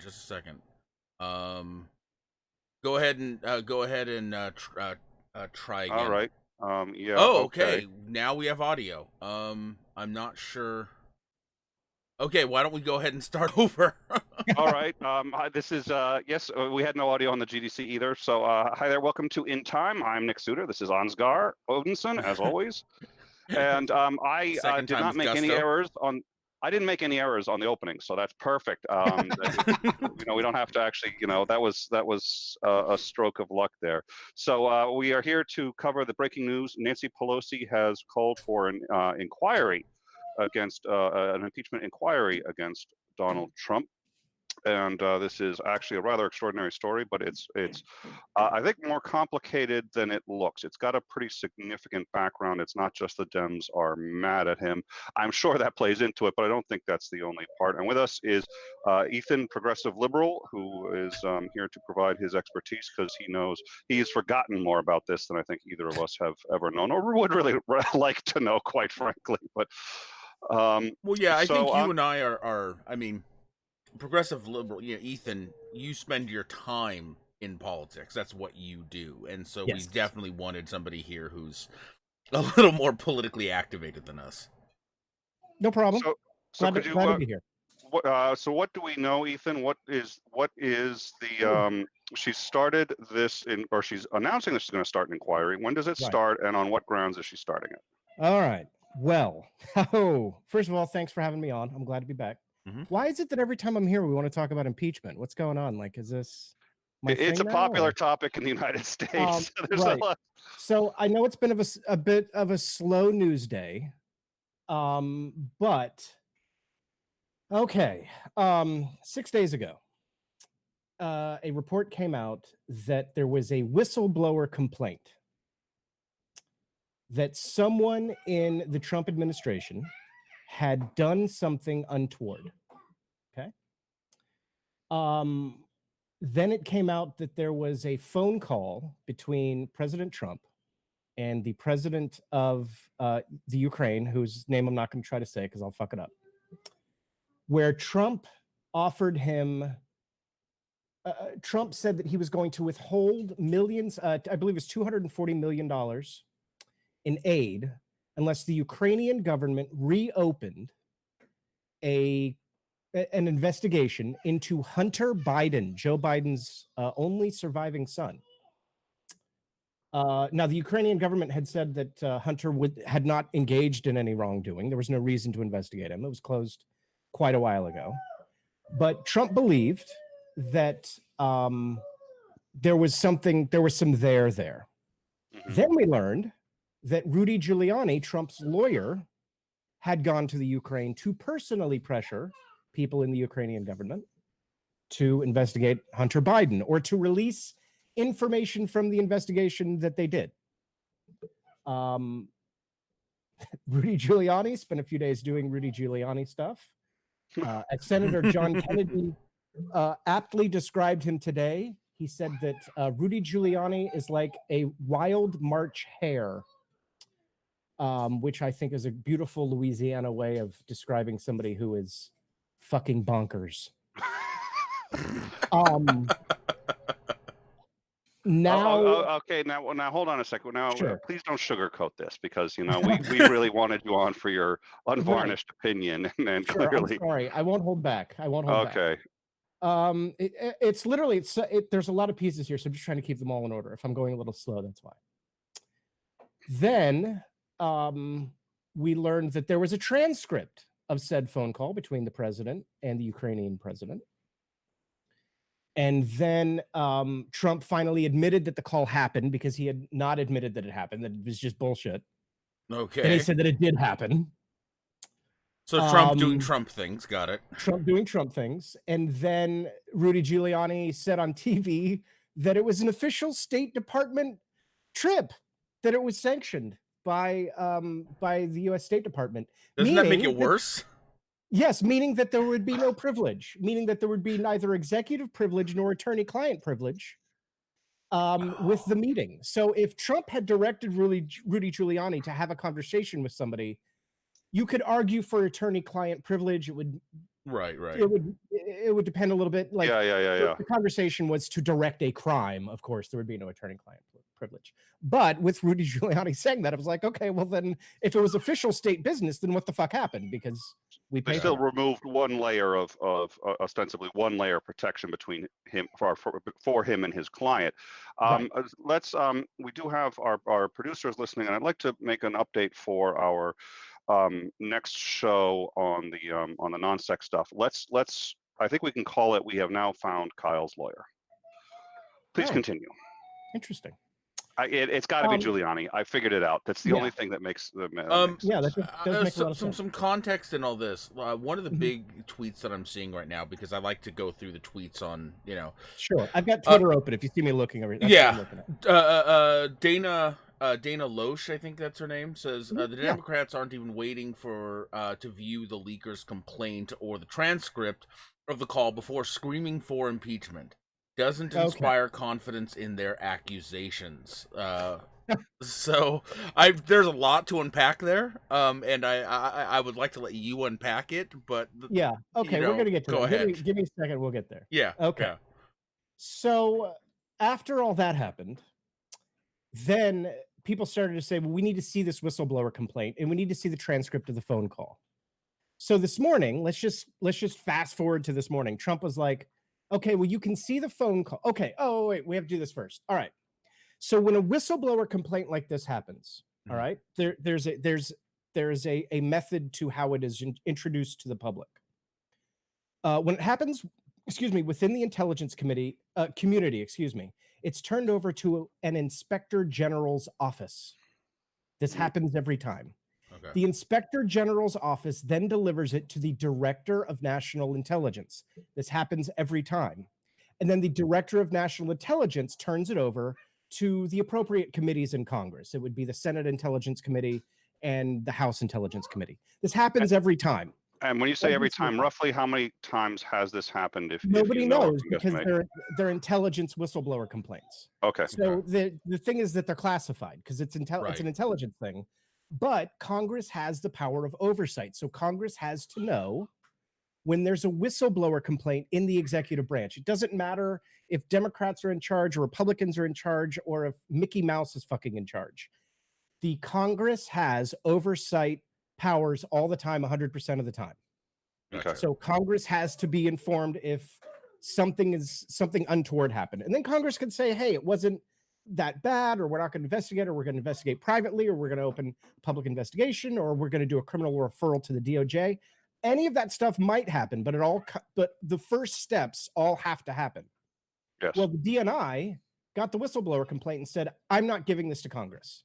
second. Just a second. Go ahead and try All again. right. Yeah. Oh, Okay. okay. Now we have audio. I'm not sure. Okay, why don't we go ahead and start over? All right. This is yes. We had no audio on the GDC either. So hi there. Welcome to In Time. I'm Nick Soutter. This is Ansgar Odinson, as always. And I Second did time not with make any gusto. errors on. I didn't make any errors on the opening, so that's perfect. We don't have to actually. That was a stroke of luck there. So we are here to cover the breaking news. Nancy Pelosi has called for an inquiry against an impeachment inquiry against Donald Trump. And this is actually a rather extraordinary story, but it's I think more complicated than it looks. It's got a pretty significant background. It's not just the Dems are mad at him. I'm sure that plays into it, but I don't think that's the only part. And with us is Ethan, progressive liberal, who is here to provide his expertise because he knows he's forgotten more about this than I think either of us have ever known or would really like to know, quite frankly. But Well, yeah, I think so you and I are. I mean, progressive liberal. Ethan, you spend your time in politics. That's what you do, and so we Yes. definitely wanted somebody here who's a little more politically activated than us. No problem. So glad could to, you glad to be here. so what do we know, Ethan? What is the she started this or she's announcing that she's going to start an inquiry. When does it Right. start, and on what grounds is she starting it? All right. Well, first of all, thanks for having me on. I'm glad to be back. Mhm. Why is it that every time I'm here, we want to talk about impeachment? What's going on? Like, is this my It's a thing now, popular or? topic in the United States. There's Right. a lot. So I know it's been a bit of a slow news day, but okay. 6 days ago, a report came out that there was a whistleblower complaint that someone in the Trump administration had done something untoward. Okay. Then it came out that there was a phone call between President Trump and the president of the Ukraine, whose name I'm not going to try to say because I'll fuck it up, where Trump offered him. Trump said that he was going to withhold millions, I believe it's $240 million in aid unless the Ukrainian government reopened an investigation into Hunter Biden, Joe Biden's only surviving son. Now, the Ukrainian government had said that Hunter had not engaged in any wrongdoing. There was no reason to investigate him. It was closed quite a while ago. But Trump believed that there was some there. Mhm. Then we learned that Rudy Giuliani, Trump's lawyer, had gone to the Ukraine to personally pressure people in the Ukrainian government to investigate Hunter Biden or to release information from the investigation that they did. Rudy Giuliani spent a few days doing Rudy Giuliani stuff. As Senator John Kennedy aptly described him today, he said that Rudy Giuliani is like a wild March hare, which I think is a beautiful Louisiana way of describing somebody who is fucking bonkers. Now, okay. Now hold on a second. Now, sure. please don't sugarcoat this because we really wanted you on for your unvarnished opinion, and Sure, clearly. I'm sorry. I won't hold back. Okay. It's literally there's a lot of pieces here, so I'm just trying to keep them all in order. If I'm going a little slow, that's why. Then we learned that there was a transcript of said phone call between the president and the Ukrainian president. And then Trump finally admitted that the call happened because he had not admitted that it happened, that it was just bullshit. Okay. Then he said that it did happen. So Trump doing Trump things, got it. Trump doing Trump things. And then Rudy Giuliani said on TV that it was an official State Department trip, that it was sanctioned by the U.S. State Department. Doesn't that make it worse? Yes, meaning that there would be no privilege, meaning that there would be neither executive privilege nor attorney-client privilege with the meeting. So if Trump had directed Rudy Giuliani to have a conversation with somebody, you could argue for attorney-client privilege. It would Right. It would depend a little bit. Like, yeah. the conversation was to direct a crime. Of course, there would be no attorney-client privilege. But with Rudy Giuliani saying that, I was like, okay, well then, if it was official state business, then what the fuck happened? Because we They pay still for it. removed one layer of ostensibly one layer of protection between him for him and his client. Right. Let's we do have our producers listening, and I'd like to make an update for our next show on the non-sex stuff. Let's I think we can call it. We have now found Kyle's lawyer. Please Oh. continue. Interesting. It's got to be Giuliani. I figured it out. That's the only thing that makes the yeah, that does make a lot of sense. Some context in all this. One of the big tweets that I'm seeing right now, because I like to go through the tweets on, Sure, I've got Twitter open. If you see me looking over, Dana Loesch, I think that's her name, says the Democrats aren't even waiting for to view the leaker's complaint or the transcript of the call before screaming for impeachment. Doesn't inspire confidence in their accusations. So there's a lot to unpack there, and I would like to let you unpack it, but okay, we're gonna get to that. Go ahead. Give me a second. We'll get there. Yeah. Okay. Yeah. So after all that happened, then people started to say, well, we need to see this whistleblower complaint, and we need to see the transcript of the phone call. So this morning, let's just fast forward to this morning. Trump was like, okay, well, you can see the phone call. Okay. Oh, wait, we have to do this first. All right. So when a whistleblower complaint like this happens, all right, there's a method to how it is introduced to the public. When it happens, within the intelligence community, it's turned over to an inspector general's office. This happens every time. Okay. The inspector general's office then delivers it to the director of national intelligence. This happens every time. And then the director of national intelligence turns it over to the appropriate committees in Congress. It would be the Senate Intelligence Committee and the House Intelligence Committee. This happens every time. And when you say every time, roughly how many times has this happened? Nobody knows, because they're intelligence whistleblower complaints. Okay. So the thing is that they're classified because it's an intelligence thing. But Congress has the power of oversight. So Congress has to know when there's a whistleblower complaint in the executive branch. It doesn't matter if Democrats are in charge or Republicans are in charge or if Mickey Mouse is fucking in charge. The Congress has oversight powers all the time, 100% of the time. Okay. So Congress has to be informed if something untoward happened. And then Congress can say, hey, it wasn't that bad, or we're not going to investigate, or we're going to investigate privately, or we're going to open public investigation, or we're going to do a criminal referral to the DOJ. Any of that stuff might happen, but the first steps all have to happen. Yes. Well, the DNI got the whistleblower complaint and said, I'm not giving this to Congress.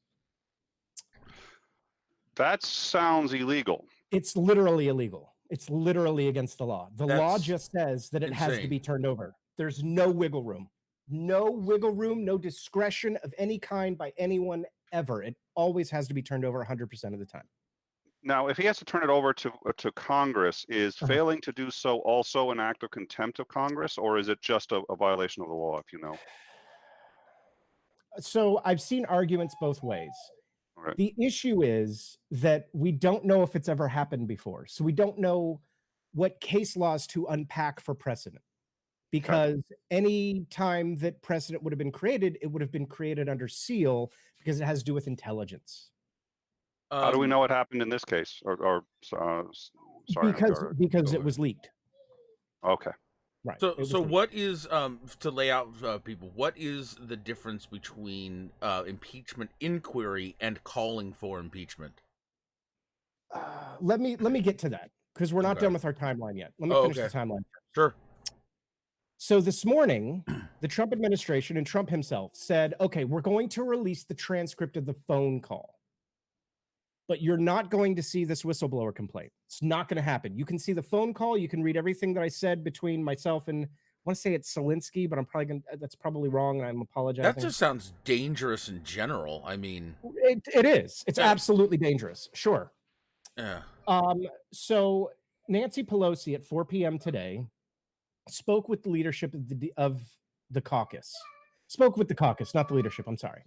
That sounds illegal. It's literally illegal. It's literally against the law. The law just says that it has to be turned over. There's no wiggle room. No wiggle room, no discretion of any kind by anyone ever. It always has to be turned over 100% of the time. Now, if he has to turn it over to Congress, is failing to do so also an act of contempt of Congress, or is it just a violation of the law, if you know? So I've seen arguments both ways. Right. The issue is that we don't know if it's ever happened before. So we don't know what case laws to unpack for precedent. Because any time that precedent would have been created, it would have been created under seal because it has to do with intelligence. How do we know what happened in this case? Sorry, because it was leaked. Okay. Right. So what is to lay out people? What is the difference between impeachment inquiry and calling for impeachment? Let me get to that because we're not done with our timeline yet. Let me finish the timeline first. Sure. So this morning, the Trump administration and Trump himself said, okay, we're going to release the transcript of the phone call, but you're not going to see this whistleblower complaint. It's not going to happen. You can see the phone call. You can read everything that I said between myself and, I want to say it's Zelensky, but that's probably wrong, and I'm apologizing. That just sounds dangerous in general. I mean, it is. It's absolutely dangerous. Sure. Yeah. So Nancy Pelosi at 4 p.m. today spoke with the leadership of the caucus. Spoke with the caucus, not the leadership. I'm sorry.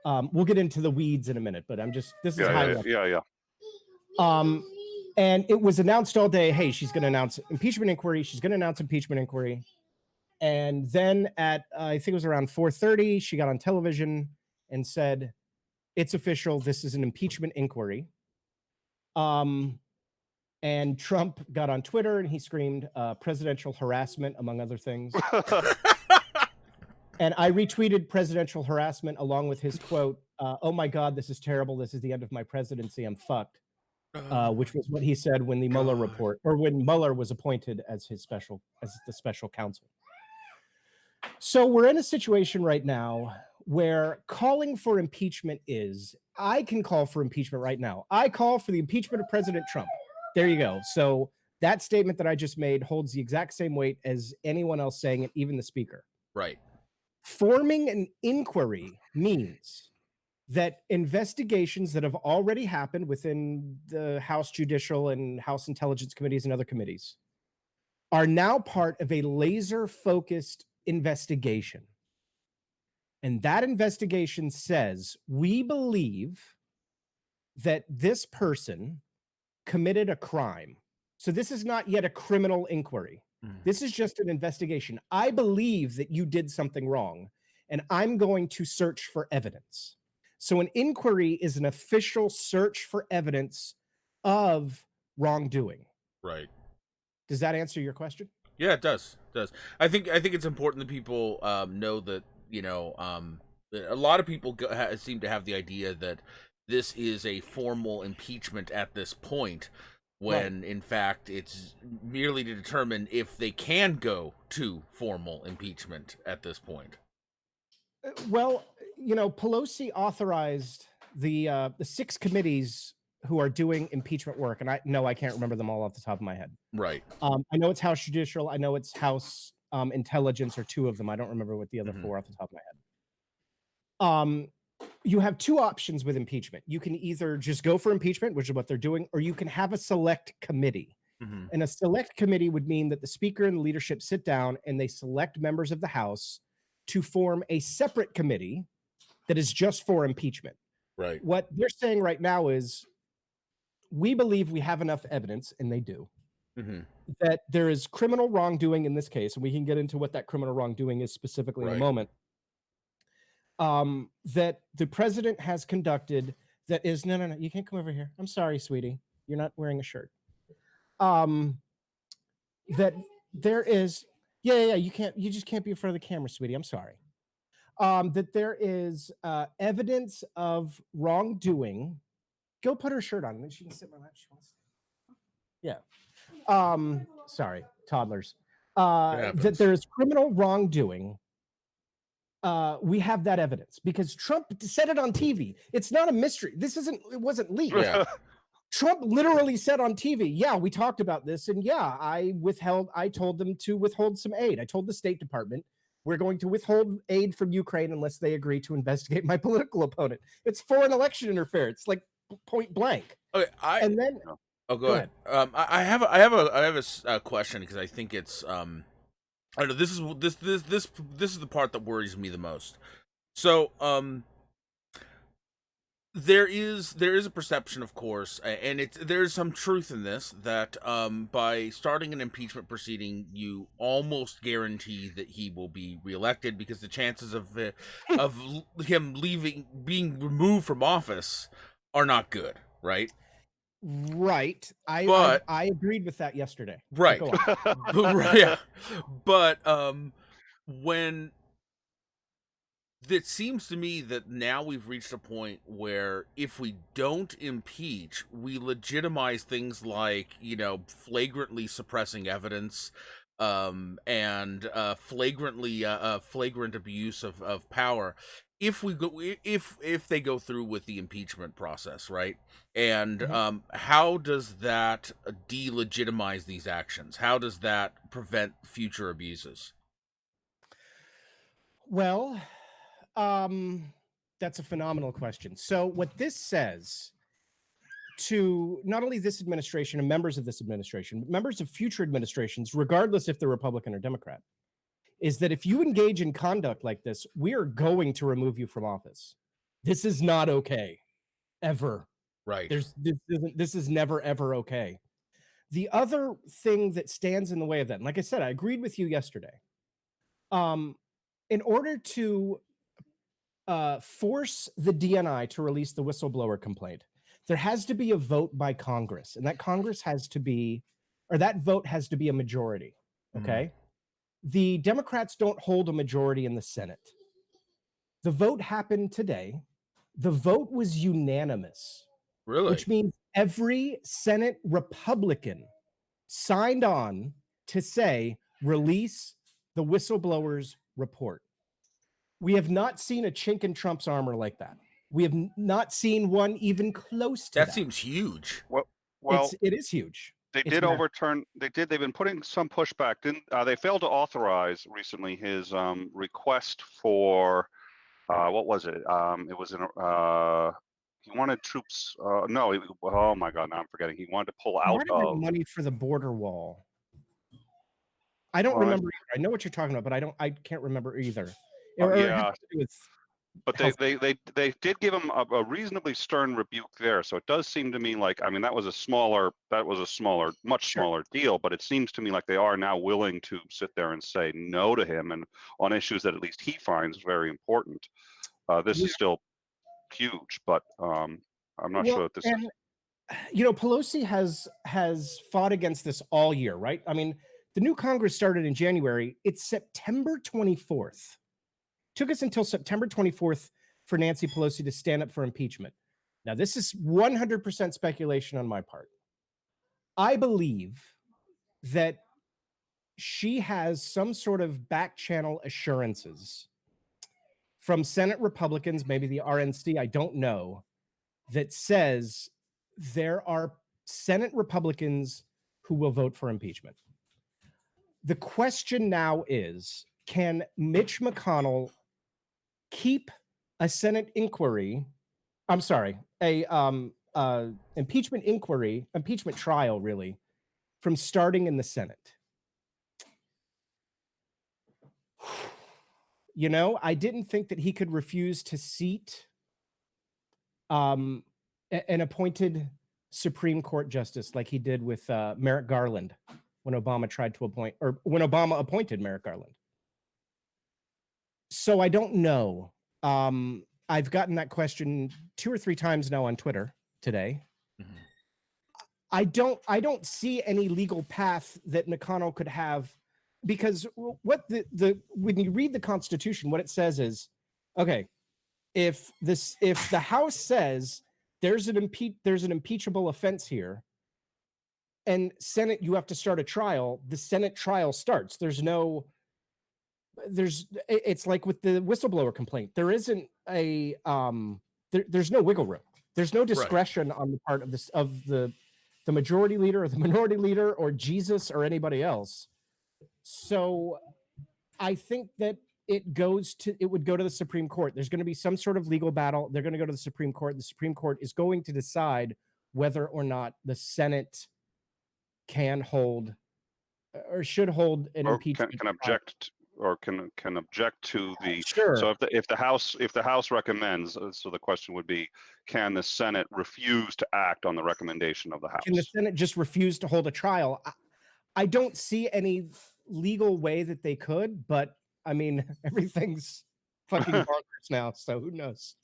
We'll get into the weeds in a minute, but this is high level. Yeah. And it was announced all day, hey, she's going to announce impeachment inquiry. She's going to announce impeachment inquiry. And then at, I think it was around 4:30, she got on television and said, it's official. This is an impeachment inquiry. And Trump got on Twitter and he screamed presidential harassment, among other things. And I retweeted presidential harassment along with his quote, oh my God, this is terrible. This is the end of my presidency. I'm fucked. Which was what he said when the Mueller report, or when Mueller was appointed as the special counsel. So we're in a situation right now where calling for impeachment I can call for impeachment right now. I call for the impeachment of President Trump. There you go. So that statement that I just made holds the exact same weight as anyone else saying it, even the speaker. Right. Forming an inquiry means that investigations that have already happened within the House Judicial and House Intelligence Committees and other committees are now part of a laser-focused investigation. And that investigation says, we believe that this person committed a crime. So this is not yet a criminal inquiry. This is just an investigation. I believe that you did something wrong, and I'm going to search for evidence. So an inquiry is an official search for evidence of wrongdoing. Right. Does that answer your question? Yeah, it does. It does. I think it's important that people know that, a lot of people seem to have the idea that this is a formal impeachment at this point, when in fact it's merely to determine if they can go to formal impeachment at this point. Well, Pelosi authorized the 6 committees who are doing impeachment work, and I can't remember them all off the top of my head. Right. I know it's House Judicial. I know it's House Intelligence, or 2 of them. I don't remember what the other 4 off the top of my head. You have 2 options with impeachment. You can either just go for impeachment, which is what they're doing, or you can have a select committee. And a select committee would mean that the speaker and the leadership sit down and they select members of the House to form a separate committee that is just for impeachment. Right. What they're saying right now is, we believe we have enough evidence, and they do, that there is criminal wrongdoing in this case, and we can get into what that criminal wrongdoing is specifically in a moment, that the president has conducted that is, no, you can't come over here. I'm sorry, sweetie. You're not wearing a shirt. That there is, you just can't be in front of the camera, sweetie. I'm sorry. That there is evidence of wrongdoing. Go put her shirt on, and then she can sit in my lap. She wants to. Yeah. Sorry, toddlers. That there is criminal wrongdoing. We have that evidence because Trump said it on TV. It's not a mystery. It wasn't leaked. Yeah. Trump literally said on TV, yeah, we talked about this, and yeah, I told them to withhold some aid. I told the State Department, we're going to withhold aid from Ukraine unless they agree to investigate my political opponent. It's foreign election interference, like point blank. Okay, go ahead. I have a question, because I think it's I don't know, this is the part that worries me the most. So there is a perception, of course, and there's some truth in this, that by starting an impeachment proceeding, you almost guarantee that he will be reelected, because the chances of him being removed from office are not good, right? Right. I agreed with that yesterday. Right. Yeah. But when it seems to me that now we've reached a point where if we don't impeach, we legitimize things like, flagrantly suppressing evidence, and flagrant abuse of power. If they go through with the impeachment process, right? And how does that delegitimize these actions? How does that prevent future abuses? Well, that's a phenomenal question. So what this says to not only this administration and members of this administration, but members of future administrations, regardless if they're Republican or Democrat, is that if you engage in conduct like this, we are going to remove you from office. This is not okay, ever. Right. This is never ever okay. The other thing that stands in the way of that, and like I said, I agreed with you yesterday. In order to force the DNI to release the whistleblower complaint, there has to be a vote by Congress, and that Congress has to be, or that vote has to be a majority. Okay. The Democrats don't hold a majority in the Senate. The vote happened today. The vote was unanimous, Really? which means every Senate Republican signed on to say, release the whistleblower's report. We have not seen a chink in Trump's armor like that. We have not seen one even close to that. That seems huge. Well, it is huge. they It's did massive. overturn. They've been putting some pushback. Didn't they failed to authorize recently his request for what was it? It was in he wanted troops. No, oh my God, now I'm forgetting. He wanted to pull He out wanted more of. money for the border wall. I don't remember either. I know what you're talking about, but I can't remember either. Yeah. With But they did give him a reasonably stern rebuke there. So it does seem to me like, I mean, that was a much smaller deal. But it seems to me like they are now willing to sit there and say no to him, and on issues that at least he finds very important. This is still huge, but I'm not sure that this is. You know, Pelosi has fought against this all year, right? I mean, the new Congress started in January. It's September 24th. Took us until September 24th for Nancy Pelosi to stand up for impeachment. Now, this is 100% speculation on my part. I believe that she has some sort of back channel assurances from Senate Republicans, maybe the RNC, I don't know, that says there are Senate Republicans who will vote for impeachment. The question now is, can Mitch McConnell keep a Senate inquiry? I'm sorry, impeachment inquiry, impeachment trial, really, from starting in the Senate? You know, I didn't think that he could refuse to seat an appointed Supreme Court justice like he did with Merrick Garland when Obama tried to appoint, or when Obama appointed Merrick Garland. So I don't know. I've gotten that question 2 or 3 times now on Twitter today. Mm-hmm. I don't see any legal path that McConnell could have, because what when you read the Constitution, what it says is, okay, if the House says there's an impeachable offense here, and Senate, you have to start a trial, the Senate trial starts. It's like with the whistleblower complaint. There isn't a there's no wiggle room. There's no discretion on the part of the majority leader or the minority leader or Jesus or anybody else. So I think that it would go to the Supreme Court. There's going to be some sort of legal battle. They're going to go to the Supreme Court. The Supreme Court is going to decide whether or not the Senate can hold or should hold an impeachment. Can object or can object to the. Sure. So if the House recommends, so the question would be, can the Senate refuse to act on the recommendation of the House? Can the Senate just refuse to hold a trial? I don't see any legal way that they could, but I mean, everything's fucking bonkers now, so who knows?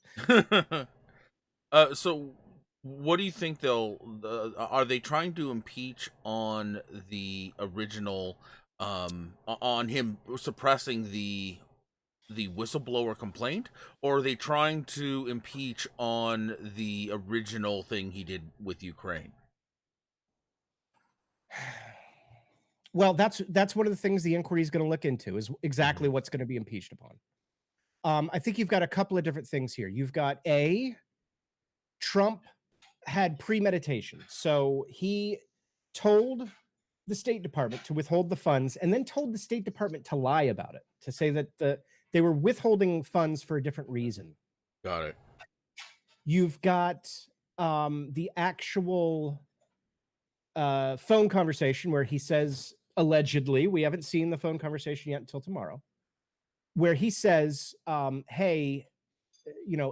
So what do you think are they trying to impeach on the original, on him suppressing the whistleblower complaint, or are they trying to impeach on the original thing he did with Ukraine? Well, that's one of the things the inquiry is going to look into, is exactly what's going to be impeached upon. I think you've got a couple of different things here. You've got Trump had premeditation. So he told the State Department to withhold the funds, and then told the State Department to lie about it, to say that they were withholding funds for a different reason. Got it. You've got the actual phone conversation where he says, allegedly, we haven't seen the phone conversation yet until tomorrow, where he says, hey,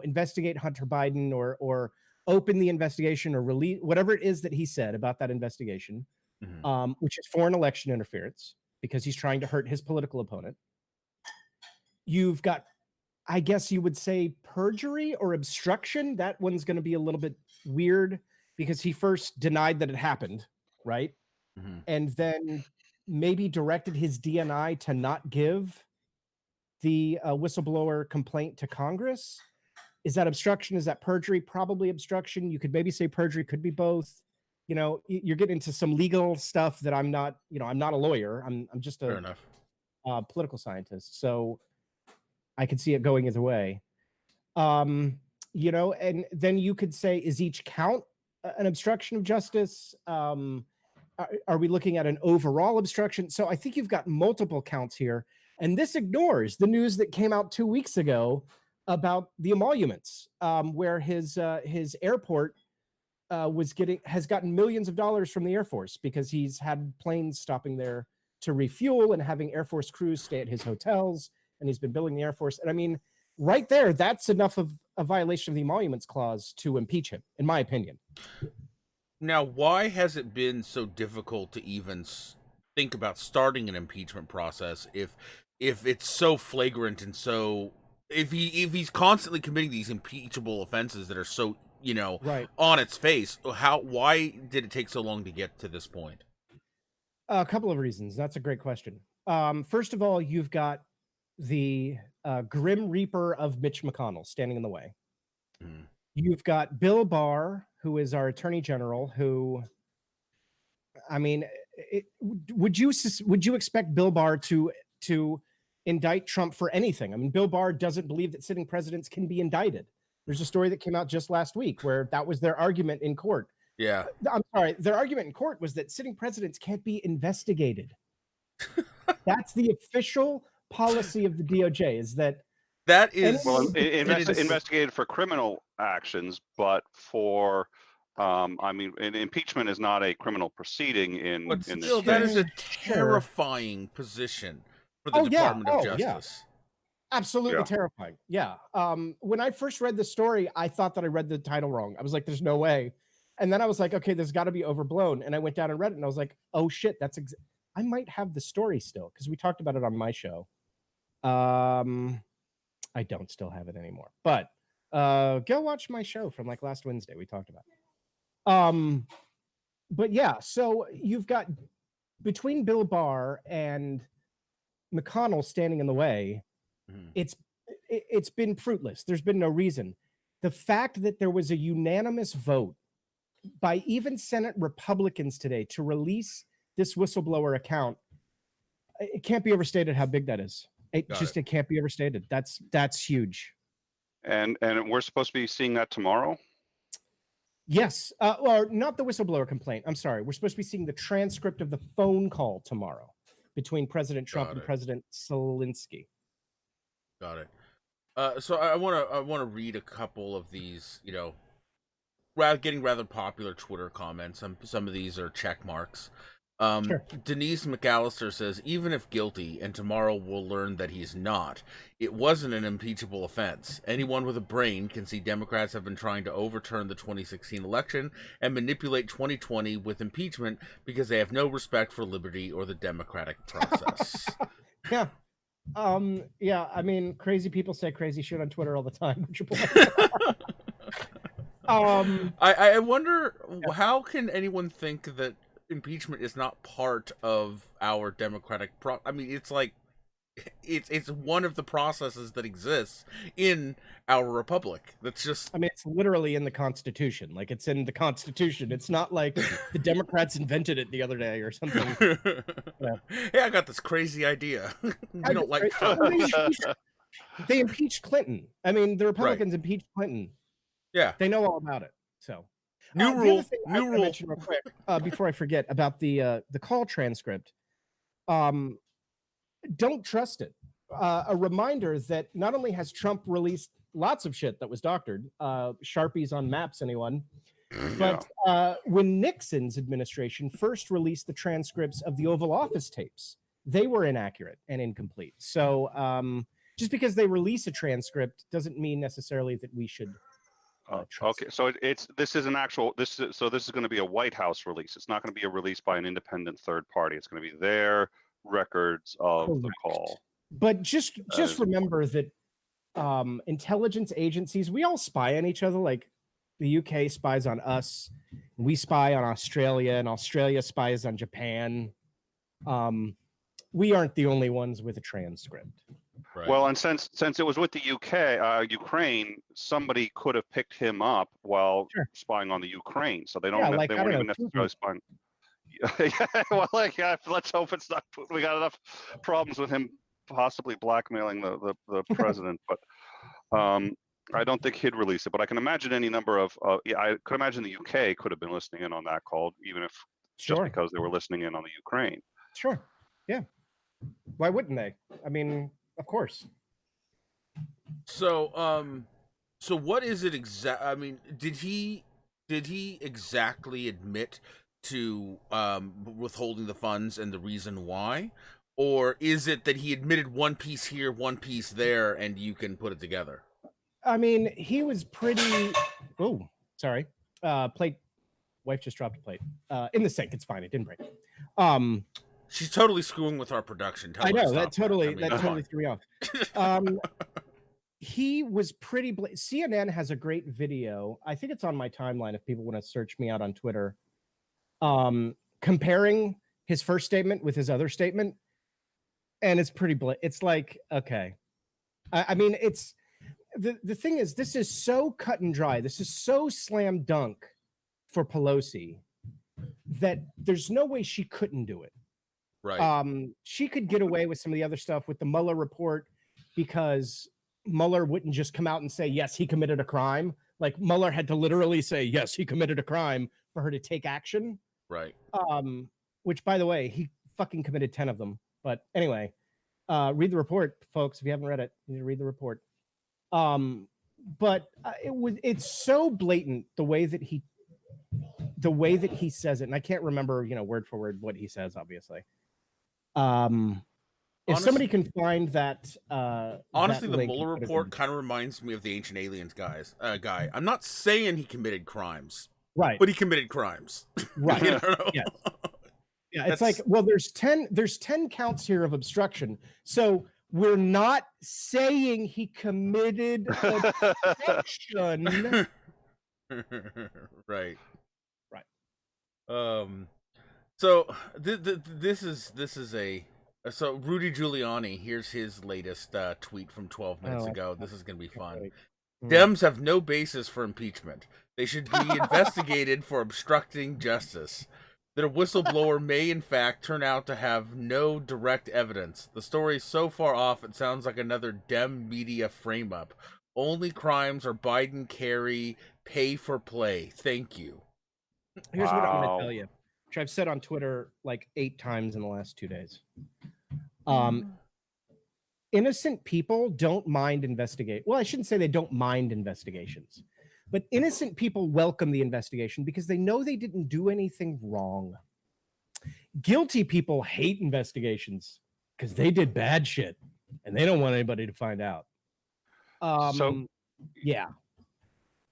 investigate Hunter Biden, or open the investigation or release whatever it is that he said about that investigation, which is foreign election interference because he's trying to hurt his political opponent. You've got, I guess you would say, perjury or obstruction. That one's going to be a little bit weird because he first denied that it happened, right? And then maybe directed his DNI to not give the whistleblower complaint to Congress. Is that obstruction? Is that perjury? Probably obstruction. You could maybe say perjury, could be both. You know, you're getting into some legal stuff that I'm not, you know, I'm not a lawyer. I'm just Fair enough. Political scientist. So I could see it going either way. You know, and then you could say, is each count an obstruction of justice? Are we looking at an overall obstruction? So I think you've got multiple counts here. And this ignores the news that came out 2 weeks ago about the emoluments, where his airport has gotten millions of dollars from the Air Force because he's had planes stopping there to refuel and having Air Force crews stay at his hotels, and he's been billing the Air Force. And I mean, right there, that's enough of a violation of the emoluments clause to impeach him, in my opinion. Now, why has it been so difficult to even think about starting an impeachment process if it's so flagrant and so if he's constantly committing these impeachable offenses that are so, you know, on its face? Why did it take so long to get to this point? A couple of reasons. That's a great question. First of all, you've got the Grim Reaper of Mitch McConnell standing in the way. You've got Bill Barr, who is our Attorney General, who, I mean, would you expect Bill Barr to indict Trump for anything? I mean, Bill Barr doesn't believe that sitting presidents can be indicted. There's a story that came out just last week where that was their argument in court. Yeah. I'm sorry. Their argument in court was that sitting presidents can't be investigated. That's the official policy of the DOJ, is that is investigated for criminal actions, but for I mean, impeachment is not a criminal proceeding in the state. That is a terrifying position for the Department of Justice. Yeah. Absolutely terrifying. Yeah. When I first read the story, I thought that I read the title wrong. I was like, there's no way. And then I was like, okay, there's got to be overblown. And I went down and read it, and I was like, oh shit, I might have the story still, because we talked about it on my show. I don't still have it anymore, but go watch my show from like last Wednesday. We talked about it. But yeah, so you've got between Bill Barr and McConnell standing in the way. It's been fruitless. There's been no reason. The fact that there was a unanimous vote by even Senate Republicans today to release this whistleblower account, it can't be overstated how big that is. It can't be overstated. That's huge. And we're supposed to be seeing that tomorrow? Yes. Or not the whistleblower complaint. I'm sorry. We're supposed to be seeing the transcript of the phone call tomorrow between President Trump and President Zelensky. Got it. So I want to read a couple of these, you know, getting rather popular Twitter comments. Some of these are check marks. Sure. Denise McAllister says, even if guilty, and tomorrow we'll learn that he's not, it wasn't an impeachable offense. Anyone with a brain can see Democrats have been trying to overturn the 2016 election and manipulate 2020 with impeachment because they have no respect for liberty or the democratic process. Yeah. Yeah, I mean, crazy people say crazy shit on Twitter all the time. I wonder, how can anyone think that impeachment is not part of our democratic I mean, it's like it's one of the processes that exists in our republic. That's just, I mean, it's literally in the Constitution. Like, it's in the Constitution. It's not like the Democrats invented it the other day or something. Hey, I got this crazy idea. You don't like Trump. They impeached Clinton. I mean, the Republicans impeached Clinton. Yeah, they know all about it. So new rule. New rule. Mention real quick before I forget about the call transcript. Don't trust it. A reminder that not only has Trump released lots of shit that was doctored, Sharpies on maps, anyone, but when Nixon's administration first released the transcripts of the Oval Office tapes, they were inaccurate and incomplete. So just because they release a transcript doesn't mean necessarily that we should trust. Okay, so this is an actual this is going to be a White House release. It's not going to be a release by an independent third party. It's going to be their records of the Correct. call. But just is remember that intelligence agencies, we all spy on each other. Like the UK spies on us, we spy on Australia, and Australia spies on Japan. We aren't the only ones with a transcript. Right. Well, and since it was with the Ukraine, somebody could have picked him up while spying on the Ukraine. So they don't. Yeah, they weren't even necessarily spying. Yeah, well, let's hope it's not. We got enough problems with him possibly blackmailing the president, but I don't think he'd release it. But I can imagine any number of. I could imagine the UK could have been listening in on that call, even if just because they were listening in on the Ukraine. Sure. Yeah. Why wouldn't they? I mean, of course. So, so what is it exact? I mean, did he exactly admit to withholding the funds and the reason why, or is it that he admitted one piece here, one piece there, and you can put it together? I mean, he was pretty. Oh, sorry. Plate. Wife just dropped a plate in the sink. It's fine. It didn't break. She's totally screwing with our production. I know that totally threw me off. He was pretty. CNN has a great video. I think it's on my timeline if people want to search me out on Twitter. Comparing his first statement with his other statement, and it's pretty. It's like, okay. I mean, it's the thing is, this is so cut and dry. This is so slam dunk for Pelosi that there's no way she couldn't do it. Right. She could get away with some of the other stuff with the Mueller report because Mueller wouldn't just come out and say, yes, he committed a crime. Like Mueller had to literally say, yes, he committed a crime for her to take action. Right. Which, by the way, he fucking committed 10 of them. But anyway, read the report, folks. If you haven't read it, you need to read the report. But it's so blatant the way that he says it. And I can't remember, word for word what he says, obviously. If somebody can find that, honestly, that the Mueller report kind of reminds me of the Ancient Aliens guy. I'm not saying he committed crimes, right? But he committed crimes, right? Yeah. Yeah, it's like, well, there's 10 counts here of obstruction. So we're not saying he committed obstruction. Right. Right. So this is a. So Rudy Giuliani, here's his latest tweet from 12 minutes ago. This is going to be fun. Dems have no basis for impeachment. They should be investigated for obstructing justice. Their whistleblower may, in fact, turn out to have no direct evidence. The story is so far off, it sounds like another Dem media frame-up. Only crimes are Biden, Kerry, pay for play. Thank you. Here's what I'm going to tell you, which I've said on Twitter like 8 times in the last 2 days. Innocent people don't mind investigate. Well, I shouldn't say they don't mind investigations, but innocent people welcome the investigation because they know they didn't do anything wrong. Guilty people hate investigations because they did bad shit and they don't want anybody to find out. Yeah.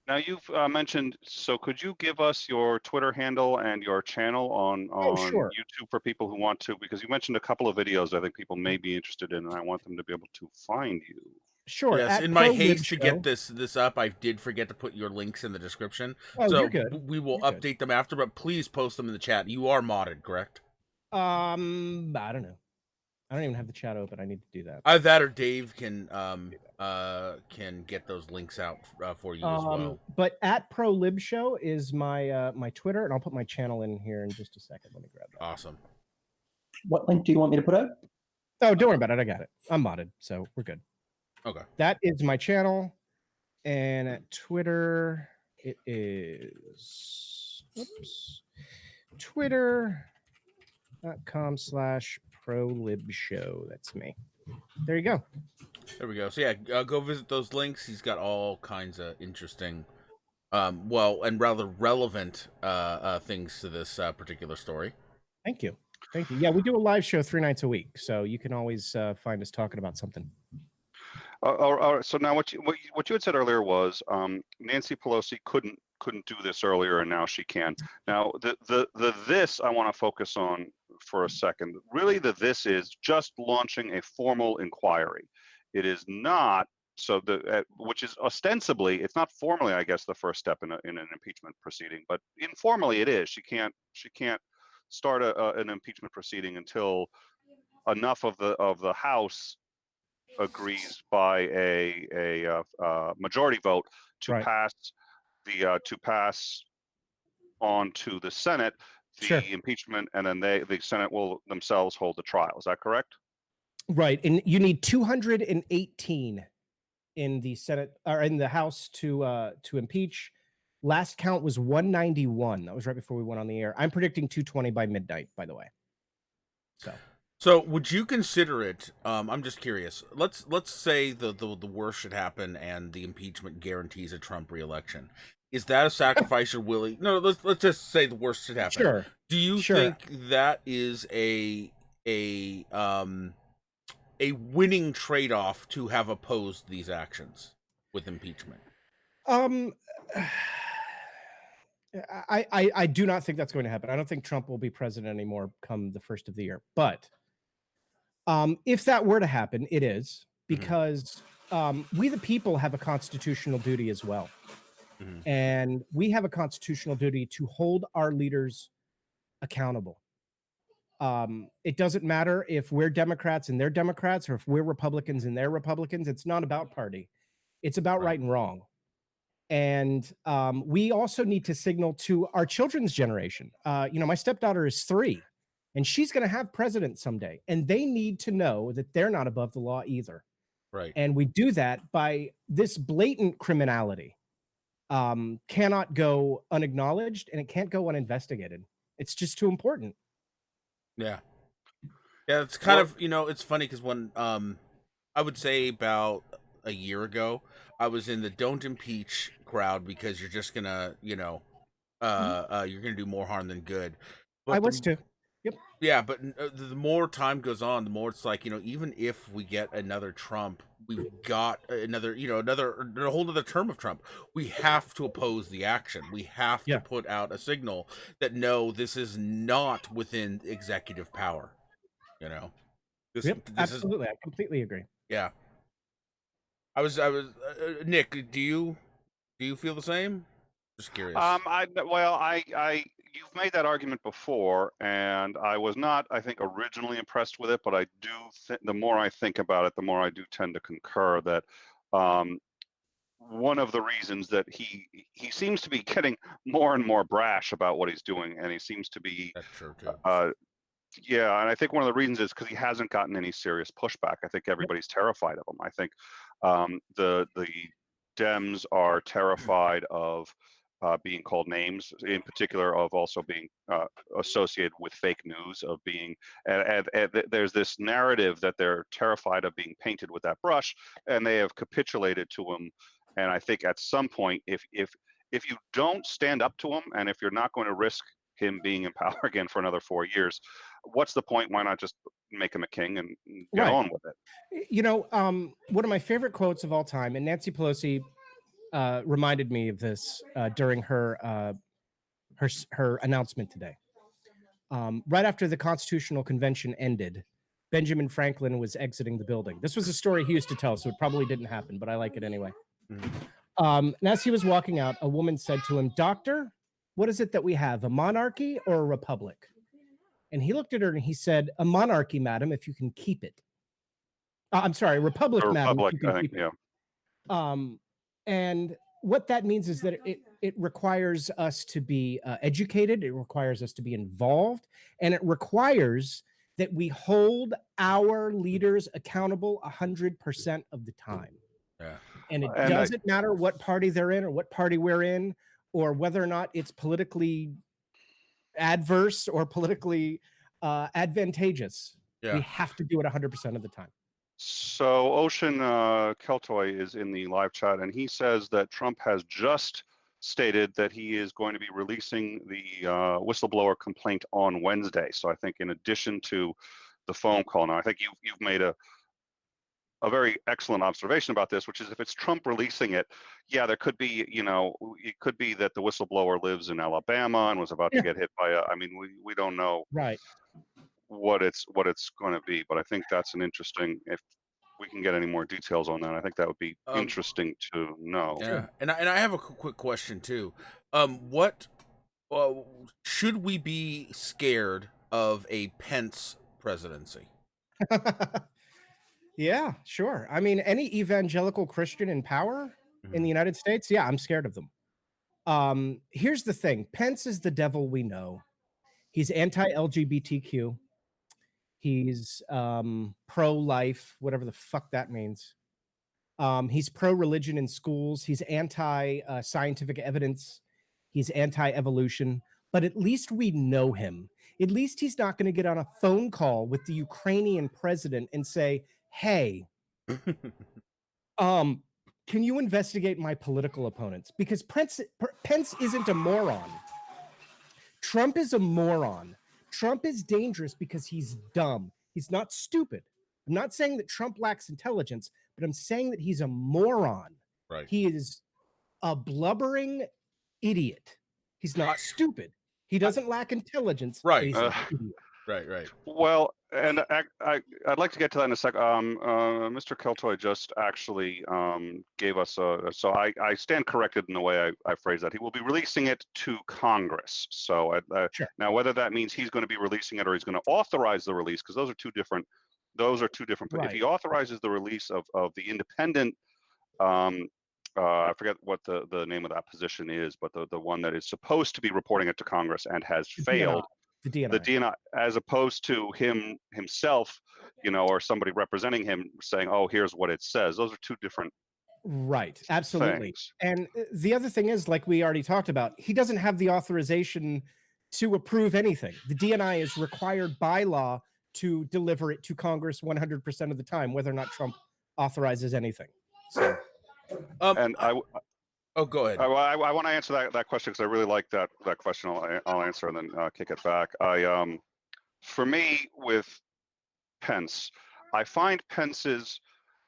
Now you've mentioned, so could you give us your Twitter handle and your channel on sure. YouTube for people who want to, because you mentioned a couple of videos I think people may be interested in, and I want them to be able to find you. Sure. Yes, in my haste to get this up, I did forget to put your links in the description. Oh, so you're good. We will update them after, but please post them in the chat. You are modded, correct? I don't know. I don't even have the chat open. I need to do that. Either that or Dave can get those links out for you as well. But at ProLib Show is my my Twitter, and I'll put my channel in here in just a second. Let me grab that. Awesome. What link do you want me to put out? Oh, don't worry about it. I got it. I'm modded, so we're good. Okay. That is my channel, and at Twitter it is twitter.com/ProLibShow. That's me. There you go. There we go. So yeah, go visit those links. He's got all kinds of interesting, and rather relevant things to this particular story. Thank you. Yeah, we do a live show 3 nights a week, so you can always find us talking about something. So now what you had said earlier was Nancy Pelosi couldn't do this earlier, and now she can. Now the this I want to focus on for a second. Really, this is just launching a formal inquiry. It is not which is ostensibly, it's not formally, I guess, the first step in an impeachment proceeding, but informally it is. She can't start an impeachment proceeding until enough of the House agrees by a majority vote to Right. pass on to the Senate the Sure. impeachment, and then the Senate will themselves hold the trial. Is that correct? Right, and you need 218 in the Senate or in the House to impeach. Last count was 191. That was right before we went on the air. I'm predicting 220 by midnight, by the way. So would you consider it? I'm just curious. Let's say the worst should happen and the impeachment guarantees a Trump reelection. Is that a sacrifice you're willing? No, let's just say the worst should happen. Sure. Do you think that is a winning trade-off to have opposed these actions with impeachment? I do not think that's going to happen. I don't think Trump will be president anymore come the first of the year. But if that were to happen, it is because we the people have a constitutional duty as well. And we have a constitutional duty to hold our leaders accountable. It doesn't matter if we're Democrats and they're Democrats, or if we're Republicans and they're Republicans. It's not about party. It's about right and wrong. And we also need to signal to our children's generation. My stepdaughter is 3, and she's going to have president someday, and they need to know that they're not above the law either. Right. And we do that by this blatant criminality. Cannot go unacknowledged, and it can't go uninvestigated. It's just too important. Yeah. It's kind of, it's funny because when I would say about a year ago, I was in the don't impeach crowd because you're just gonna, you're gonna do more harm than good. But I was too. Yep. Yeah, but the more time goes on, the more it's like, even if we get another Trump, we've got another, a whole other term of Trump. We have to oppose the action. We have to put out a signal that no, this is not within executive power. This absolutely. I completely agree. Yeah. I was Nick, do you feel the same? Just curious. You've made that argument before, and I was not, I think, originally impressed with it, but I do the more I think about it, the more I do tend to concur that one of the reasons that he seems to be getting more and more brash about what he's doing, and he seems to be That's true too. Yeah, and I think one of the reasons is because he hasn't gotten any serious pushback. I think everybody's terrified of him. I think the Dems are terrified of being called names, in particular of also being associated with fake news, of being, and there's this narrative that they're terrified of being painted with that brush, and they have capitulated to him. And I think at some point, if you don't stand up to him, and if you're not going to risk him being in power again for another 4 years, what's the point? Why not just make him a king and get on with it? One of my favorite quotes of all time, and Nancy Pelosi reminded me of this during her announcement today. Right after the Constitutional Convention ended, Benjamin Franklin was exiting the building. This was a story he used to tell, so it probably didn't happen, but I like it anyway. And as he was walking out, a woman said to him, "Doctor, what is it that we have, a monarchy or a republic?" And he looked at her and he said, "A monarchy, madam, if you can keep it." I'm sorry, a republic, madam, if you can keep it. And what that means is that it requires us to be educated, it requires us to be involved, and it requires that we hold our leaders accountable 100% of the time. Yeah. And it doesn't matter what party they're in or what party we're in, or whether or not it's politically adverse or politically advantageous. Yeah. We have to do it 100% of the time. So Ocean Keltoy is in the live chat, and he says that Trump has just stated that he is going to be releasing the whistleblower complaint on Wednesday. So I think in addition to the phone call, now I think you've made a very excellent observation about this, which is if it's Trump releasing it, yeah, there could be, it could be that the whistleblower lives in Alabama and was about to get hit by a. I mean, we don't know Right. what it's going to be, but I think that's an interesting. If we can get any more details on that, I think that would be interesting to know. Yeah, and I have a quick question too. What should we be scared of a Pence presidency? Yeah, sure. I mean, any evangelical Christian in power in the United States, yeah, I'm scared of them. Here's the thing. Pence is the devil we know. He's anti-LGBTQ. He's pro-life, whatever the fuck that means. He's pro-religion in schools. He's anti-scientific evidence. He's anti-evolution. But at least we know him. At least he's not going to get on a phone call with the Ukrainian president and say, hey, can you investigate my political opponents? Because Pence isn't a moron. Trump is a moron. Trump is dangerous because he's dumb. He's not stupid. I'm not saying that Trump lacks intelligence, but I'm saying that he's a moron. Right. He is a blubbering idiot. He's not stupid. He doesn't lack intelligence. Right. He's an idiot. Right. Well, and I'd like to get to that in a sec. Mr. Keltoy just actually gave us so I stand corrected in the way I phrased that. He will be releasing it to Congress. So Sure. Now whether that means he's going to be releasing it or he's going to authorize the release, because those are two different. Right. If he authorizes the release of the independent, I forget what the name of that position is, but the one that is supposed to be reporting it to Congress and has failed. The DNI. The DNI, as opposed to himself, or somebody representing him saying, "Oh, here's what it says." Those are two different. Right. Absolutely. Things. And the other thing is, like we already talked about, he doesn't have the authorization to approve anything. The DNI is required by law to deliver it to Congress 100% of the time, whether or not Trump authorizes anything. So, And go ahead. I want to answer that question because I really like that question. I'll answer and then kick it back. For me, with Pence, I find Pence's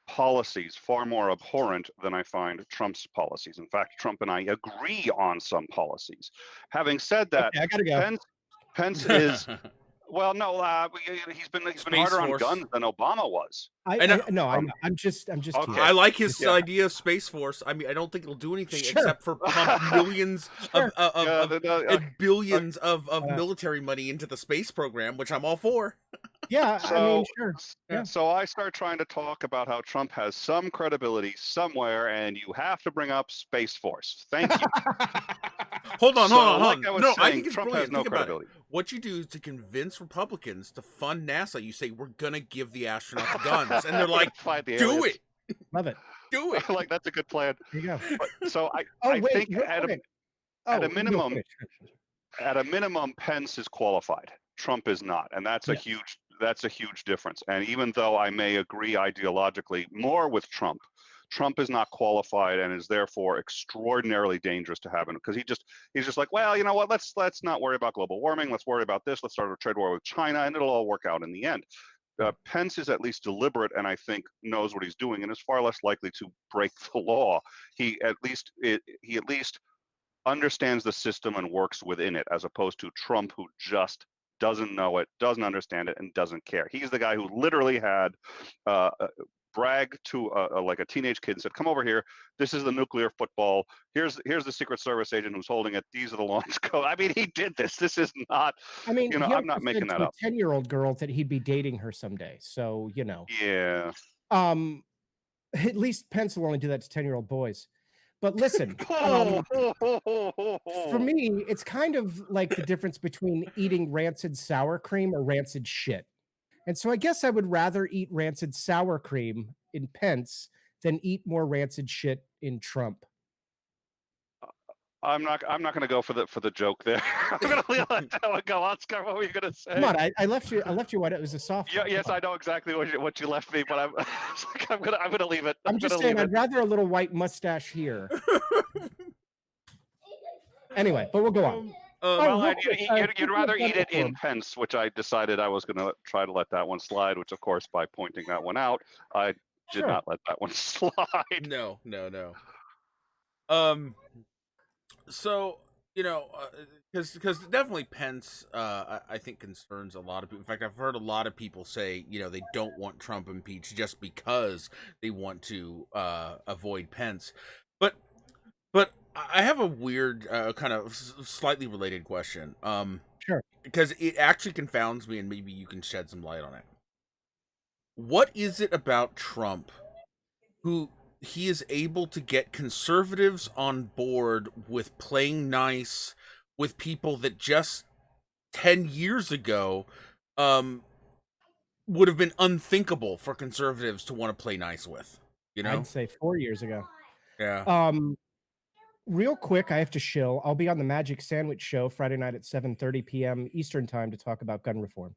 policies far more abhorrent than I find Trump's policies. In fact, Trump and I agree on some policies. Having said that, okay, I gotta go. Pence is. Well, no, he's been harder on guns than Obama was. I'm just Okay. here. I like his idea of Space Force. I mean, I don't think it'll do anything except for pump millions and billions of military money into the space program, which I'm all for. Yeah, I mean, sure. Yeah. So I start trying to talk about how Trump has some credibility somewhere, and you have to bring up Space Force. Thank you. Hold on. I think Trump has no credibility. What you do is to convince Republicans to fund NASA. You say, we're going to give the astronauts guns. And they're like, do it. Love it. Do it. Like, that's a good plan. There you go. So I think at a minimum, Pence is qualified. Trump is not. And that's a huge difference. And even though I may agree ideologically more with Trump, Trump is not qualified and is therefore extraordinarily dangerous to have him, because he's just like, well, you know what, let's not worry about global warming, let's worry about this, let's start a trade war with China, and it'll all work out in the end. Pence is at least deliberate, and I think knows what he's doing, and is far less likely to break the law. He at least understands the system and works within it, as opposed to Trump, who just doesn't know it, doesn't understand it, and doesn't care. He's the guy who literally had brag to like a teenage kid and said, "Come over here. This is the nuclear football. Here's the Secret Service agent who's holding it. These are the launch codes." I mean, he did this. This is not. I mean, I'm not making that up. 10-year-old girl that he'd be dating her someday. So Yeah. At least Pence will only do that to 10-year-old boys. But listen, for me, it's kind of like the difference between eating rancid sour cream or rancid shit. And so I guess I would rather eat rancid sour cream in Pence than eat more rancid shit in Trump. I'm not going to go for the joke there. I'm going to let that one go. Ansgar, what were you going to say? Come on, I left you what it was a soft. Yeah, yes, I know exactly what you left me, but I'm going to leave it. I'm just saying I'd rather a little white mustache here. Anyway, but we'll go on. You'd rather eat it in Pence, which I decided I was going to try to let that one slide, which, of course, by pointing that one out, I did Sure. not let that one slide. No. So because definitely Pence, I think concerns a lot of people. In fact, I've heard a lot of people say they don't want Trump impeached just because they want to avoid Pence. But I have a weird kind of slightly related question. Sure. Because it actually confounds me, and maybe you can shed some light on it. What is it about Trump who he is able to get conservatives on board with playing nice with people that just 10 years ago would have been unthinkable for conservatives to want to play nice with, I'd say 4 years ago. Yeah. Real quick, I have to shill. I'll be on the Magic Sandwich Show Friday night at 7:30 p.m. Eastern time to talk about gun reform.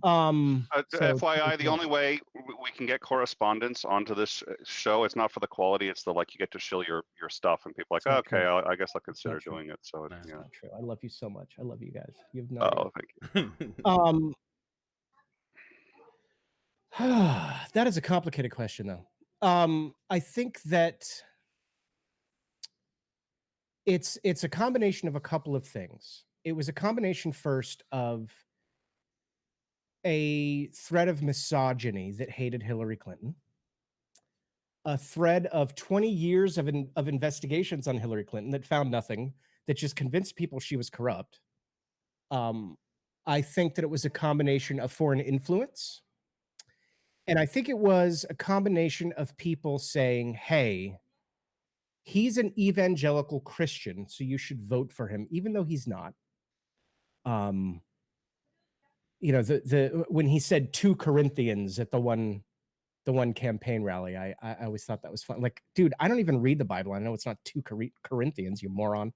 So FYI, the only way we can get correspondence onto this show, it's not for the quality, it's the you get to shill your stuff, and people are like, okay, I guess I'll consider doing it. So That's yeah. not true. I love you so much. I love you guys. You have no idea. Thank you. That is a complicated question, though. I think that it's a combination of a couple of things. It was a combination first of a thread of misogyny that hated Hillary Clinton, a thread of 20 years of investigations on Hillary Clinton that found nothing, that just convinced people she was corrupt. I think that it was a combination of foreign influence. And I think it was a combination of people saying, hey, he's an evangelical Christian, so you should vote for him, even though he's not. When he said 2 Corinthians at the one campaign rally, I always thought that was fun. Like, dude, I don't even read the Bible. I know it's not 2 Corinthians, you moron.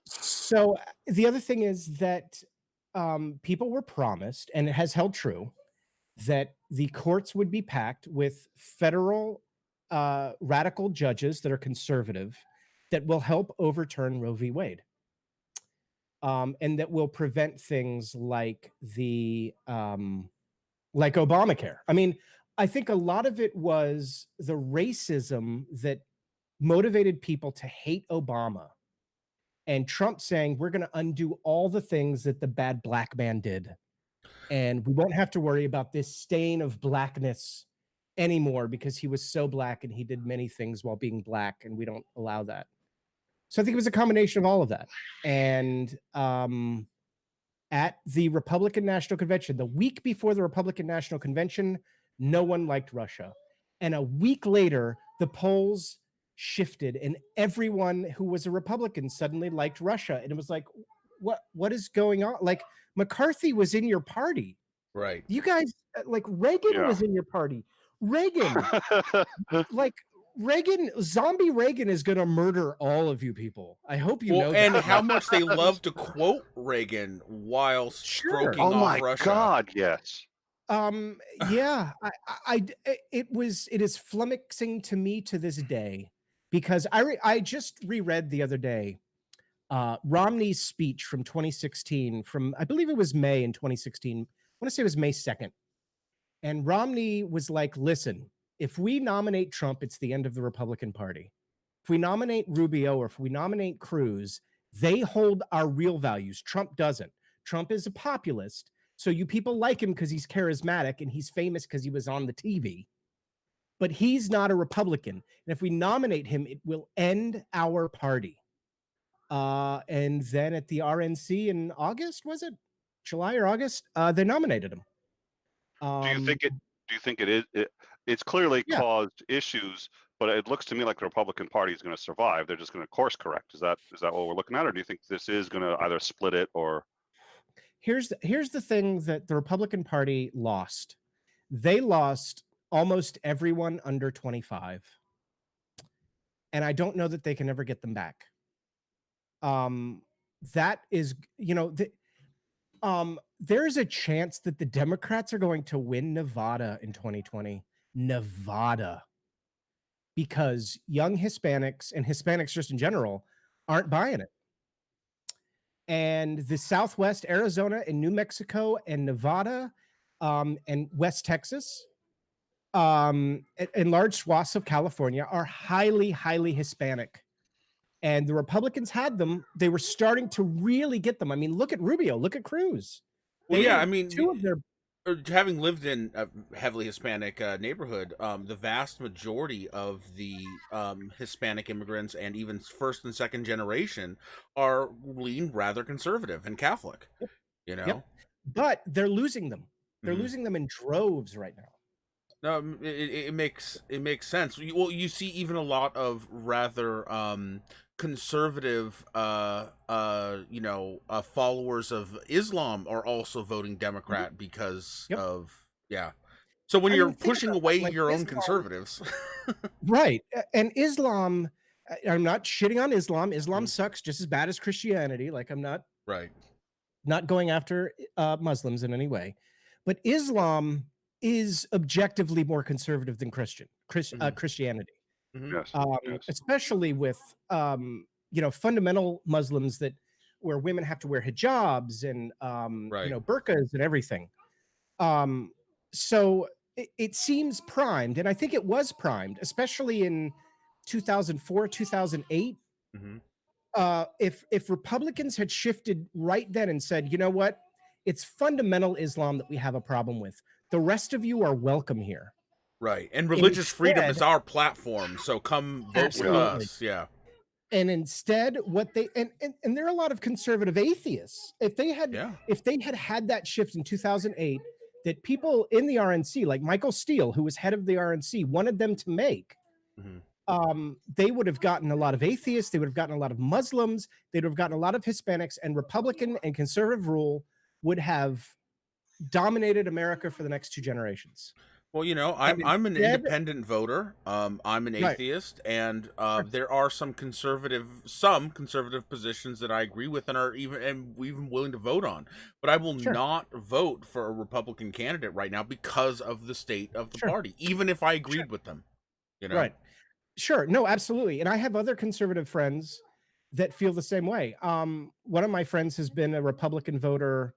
So the other thing is that people were promised, and it has held true, that the courts would be packed with federal radical judges that are conservative that will help overturn Roe v. Wade. And that will prevent things like like Obamacare. I mean, I think a lot of it was the racism that motivated people to hate Obama, and Trump saying, we're going to undo all the things that the bad black man did. And we won't have to worry about this stain of blackness anymore because he was so black and he did many things while being black, and we don't allow that. So I think it was a combination of all of that. And at the Republican National Convention, the week before the Republican National Convention, no one liked Russia. And a week later, the polls shifted and everyone who was a Republican suddenly liked Russia. And it was like, what is going on? Like, McCarthy was in your party. Right. You guys, like, Reagan was in your party. Reagan, zombie Reagan is going to murder all of you people. I hope you know that. And how much they love to quote Reagan while stroking off Russia. Oh my God, yes. Yeah, it is flummoxing to me to this day, because I just reread the other day Romney's speech from 2016, from, I believe it was May in 2016. I want to say it was May 2nd. And Romney was like, listen, if we nominate Trump, it's the end of the Republican Party. If we nominate Rubio or if we nominate Cruz, they hold our real values. Trump doesn't. Trump is a populist. So you people like him because he's charismatic and he's famous because he was on the TV. But he's not a Republican. And if we nominate him, it will end our party. And then at the RNC in August, was it July or August? They nominated him. Do you think it is? It's clearly caused issues, but it looks to me like the Republican Party is going to survive. They're just going to course correct. Is that what we're looking at, or do you think this is going to either split it or? Here's the thing that the Republican Party lost. They lost almost everyone under 25, and I don't know that they can ever get them back. That is, there's a chance that the Democrats are going to win Nevada in 2020. Nevada. Because young Hispanics and Hispanics just in general aren't buying it. And the Southwest, Arizona and New Mexico and Nevada, and West Texas, and large swaths of California are highly, highly Hispanic. And the Republicans had them. They were starting to really get them. I mean, look at Rubio, look at Cruz. Well, They yeah, had I mean, two of their having lived in a heavily Hispanic neighborhood, the vast majority of the Hispanic immigrants and even first and second generation are lean rather conservative and Catholic. You know, Yep. But they're losing them. They're Mhm. losing them in droves right now. No, it makes sense. Well, you see even a lot of rather conservative followers of Islam are also voting Democrat because Yep. of so when I you're mean, think pushing about away that, like your own Islam, conservatives. right? And Islam, I'm not shitting on Islam. Islam Mhm. sucks just as bad as Christianity. Like I'm not Right. going after Muslims in any way, but Islam is objectively more conservative than Mhm. Christianity, Mhm. Yes. Yes. especially with fundamental Muslims where women have to wear hijabs and Right. burqas and everything. So it seems primed, and I think it was primed, especially in 2004, 2008. Mhm. If Republicans had shifted right then and said, you know what, it's fundamental Islam that we have a problem with. The rest of you are welcome here. Right. And religious freedom is Instead, our platform, so come vote with absolutely. us. Yeah. And instead, what they and there are a lot of conservative atheists. If they had Yeah. had that shift in 2008, that people in the RNC, like Michael Steele, who was head of the RNC, wanted them to make, Mhm. they would have gotten a lot of atheists, they would have gotten a lot of Muslims, they'd have gotten a lot of Hispanics, and Republican and conservative rule would have dominated America for the next 2 generations. Well, And I'm an instead, independent voter. I'm an right, atheist, and sure, there are some conservative positions that I agree with and are even willing to vote on. But I will sure, not vote for a Republican candidate right now because of the state of the sure, party, even if I sure, agreed with them. right. Sure. No, absolutely. And I have other conservative friends that feel the same way. One of my friends has been a Republican voter.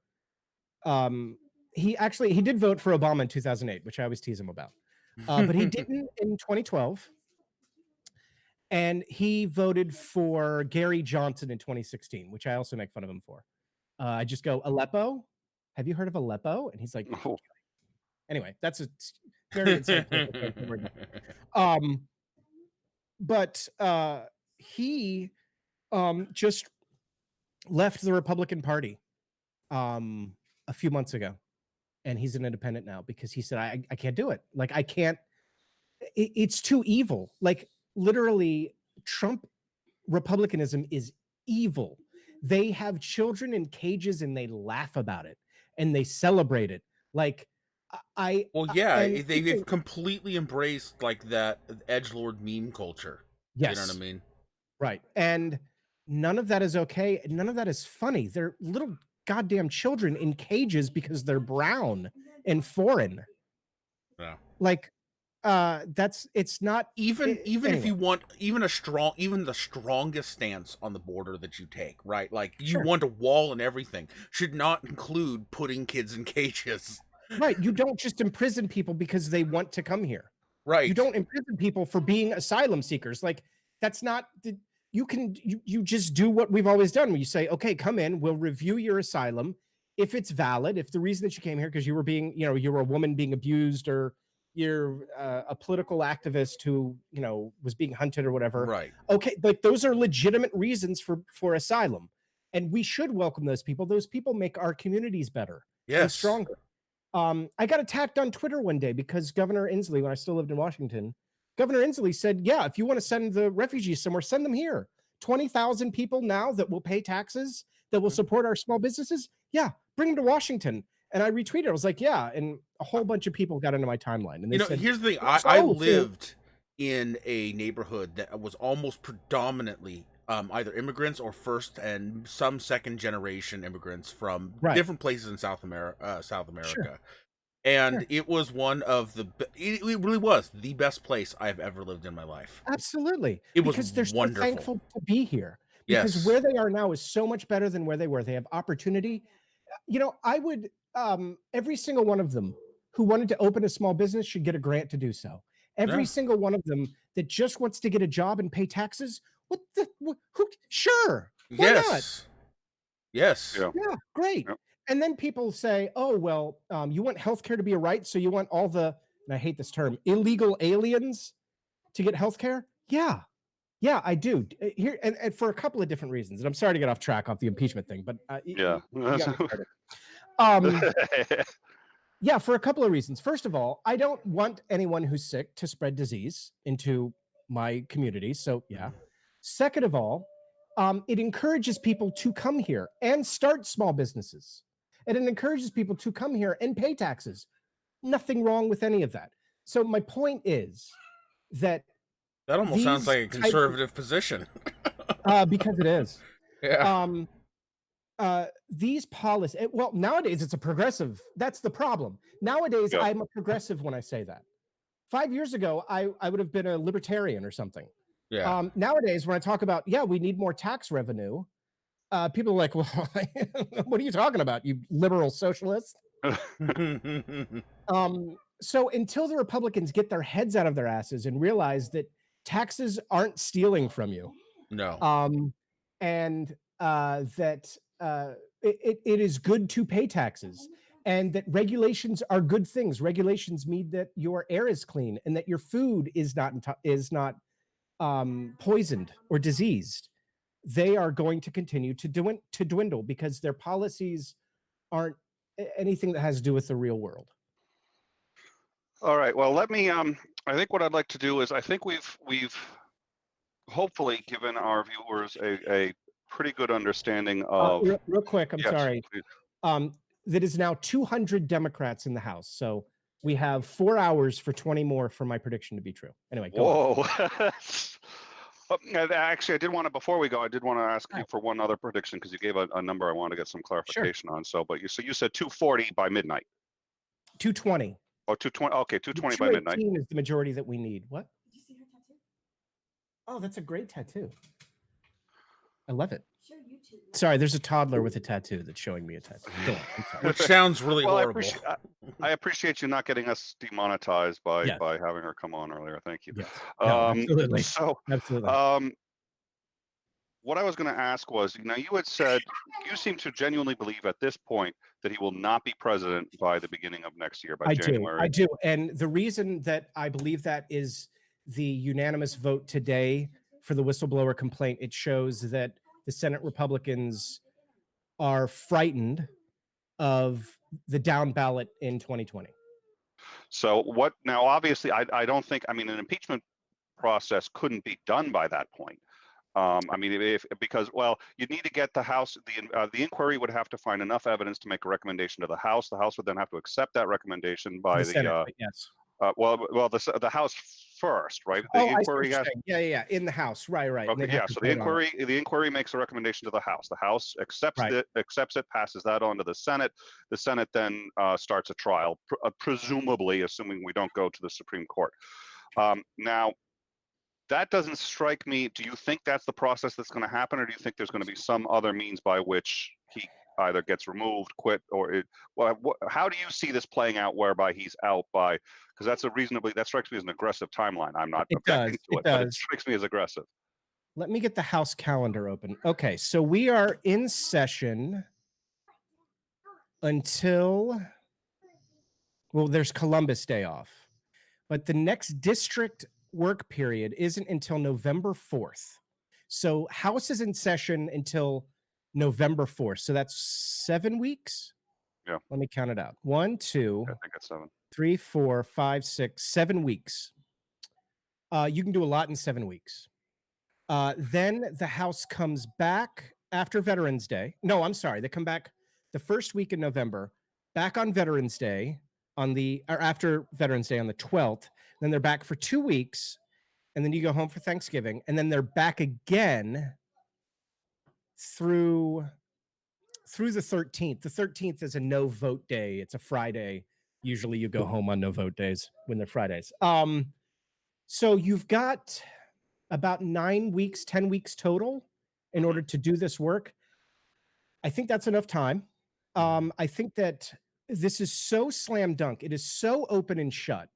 He did vote for Obama in 2008, which I always tease him about. But he didn't in 2012. And he voted for Gary Johnson in 2016, which I also make fun of him for. I just go, Aleppo? Have you heard of Aleppo? And he's like, Oh, anyway, that's a very inside political joke. Don't worry about it. But he just left the Republican Party a few months ago, and he's an independent now because he said, I can't do it. Like, I can't, it's too evil. Like, literally, Trump Republicanism is evil. They have children in cages and they laugh about it and they celebrate it. Like, Well, yeah, and they've completely embraced like that edgelord meme culture. You know what I yes, mean? right. And none of that is okay. None of that is funny. They're little goddamn children in cages because they're brown and foreign. Yeah. Like, it's not Even if anyway. you want even the strongest stance on the border that you take, right? Like you Sure. want a wall and everything, should not include putting kids in cages. Right. You don't just imprison people because they want to come here. Right. You don't imprison people for being asylum seekers. Like, that's not you just do what we've always done. When you say, okay, come in, we'll review your asylum. If it's valid, if the reason that you came here because you were being, you were a woman being abused, or you're a political activist who, was being hunted or whatever. Right. Okay, like those are legitimate reasons for asylum. And we should welcome those people. Those people make our communities better and Yes. stronger. I got attacked on Twitter one day because Governor Inslee, when I still lived in Washington, Governor Inslee said, yeah, if you want to send the refugees somewhere, send them here. 20,000 people now that will pay taxes, that will support our small businesses. Yeah, bring them to Washington. And I retweeted. I was like, yeah. And a whole bunch of people got into my timeline. And they said, here's the thing. "So, I lived in a neighborhood that was almost predominantly either immigrants or first and some second generation immigrants from right, different places in South America. sure, And sure. it was one of it really was the best place I've ever lived in my life. Absolutely. It was Because they're so wonderful. thankful to be here. Because Yes. where they are now is so much better than where they were. They have opportunity. I would every single one of them who wanted to open a small business should get a grant to do so. Every single one of them that just wants to get a job and pay taxes, sure, why not? Yes. Yeah, great. Yep. And then people say, oh, well, you want healthcare to be a right, so you want all the, and I hate this term, illegal aliens to get healthcare? Yeah, I do. Here, and for a couple of different reasons. And I'm sorry to get off track off the impeachment thing, but Yeah. you got me started. Yeah, for a couple of reasons. First of all, I don't want anyone who's sick to spread disease into my community. So, yeah. Second of all, it encourages people to come here and start small businesses. And it encourages people to come here and pay taxes. Nothing wrong with any of that. So my point is that almost sounds like a conservative position. because it is. Yeah. These policies, well, nowadays it's a progressive. That's the problem. Nowadays, I'm a progressive when I say that. 5 years ago, I would have been a libertarian or something. Yeah. Nowadays, when I talk about, we need more tax revenue, people are like, well, what are you talking about, you liberal socialist? So until the Republicans get their heads out of their asses and realize that taxes aren't stealing from you, no, and that it is good to pay taxes, and that regulations are good things. Regulations mean that your air is clean and that your food is not poisoned or diseased. They are going to continue to dwindle because their policies aren't anything that has to do with the real world. All right. Well, let me. I think what I'd like to do is, I think we've hopefully given our viewers a pretty good understanding of. Real quick, I'm sorry. Please. That is now 200 Democrats in the House. So we have 4 hours for 20 more for my prediction to be true. Anyway, go on. Actually, I did want to, before we go, I did want to ask you for one other prediction, because you gave a number I want to get some clarification on. So, but you said 240 by midnight. 220. Oh, 220. Okay, 220 by midnight. 218 is the majority that we need. What? Did you see her tattoo? Oh, that's a great tattoo. I love it. Sorry, there's a toddler with a tattoo that's showing me a tattoo. Go on, I'm sorry. Which sounds really horrible. I appreciate you not getting us demonetized by having her come on earlier. Thank you. Yes. No, absolutely. So, absolutely. What I was going to ask was, you had said you seem to genuinely believe at this point that he will not be president by the beginning of next year, by January. I do. And the reason that I believe that is the unanimous vote today for the whistleblower complaint. It shows that the Senate Republicans are frightened of the down ballot in 2020. So what now, obviously, I don't think, an impeachment process couldn't be done by that point. Because you need to get the House, the inquiry would have to find enough evidence to make a recommendation to the House. The House would then have to accept that recommendation by the Senate, yes. The House first, right? The inquiry has, in the House, right. Okay, so the inquiry makes a recommendation to the House. The House accepts it, passes that on to the Senate. The Senate then starts a trial, presumably, assuming we don't go to the Supreme Court. Now, that doesn't strike me. Do you think that's the process that's going to happen, or do you think there's going to be some other means by which he either gets removed, quit, or how do you see this playing out, whereby he's out by? Because that strikes me as an aggressive timeline. I'm not objecting to it, but it strikes me as aggressive. Let me get the House calendar open. Okay, so we are in session until, there's Columbus Day off, but the next district work period isn't until November 4th. So House is in session until November 4th. So that's 7 weeks. Yeah. Let me count it out. 1, 2, I think it's 7. 3, 4, 5, 6, 7 weeks. You can do a lot in 7 weeks. Then the House comes back after Veterans Day. No, I'm sorry. They come back the first week in November, back on Veterans Day after Veterans Day on the 12th. Then they're back for 2 weeks, and then you go home for Thanksgiving, and then they're back again through the 13th. The 13th is a no vote day. It's a Friday. Usually you go home on no vote days when they're Fridays. So you've got about 9 weeks, 10 weeks total in order to do this work. I think that's enough time. I think that this is so slam dunk. It is so open and shut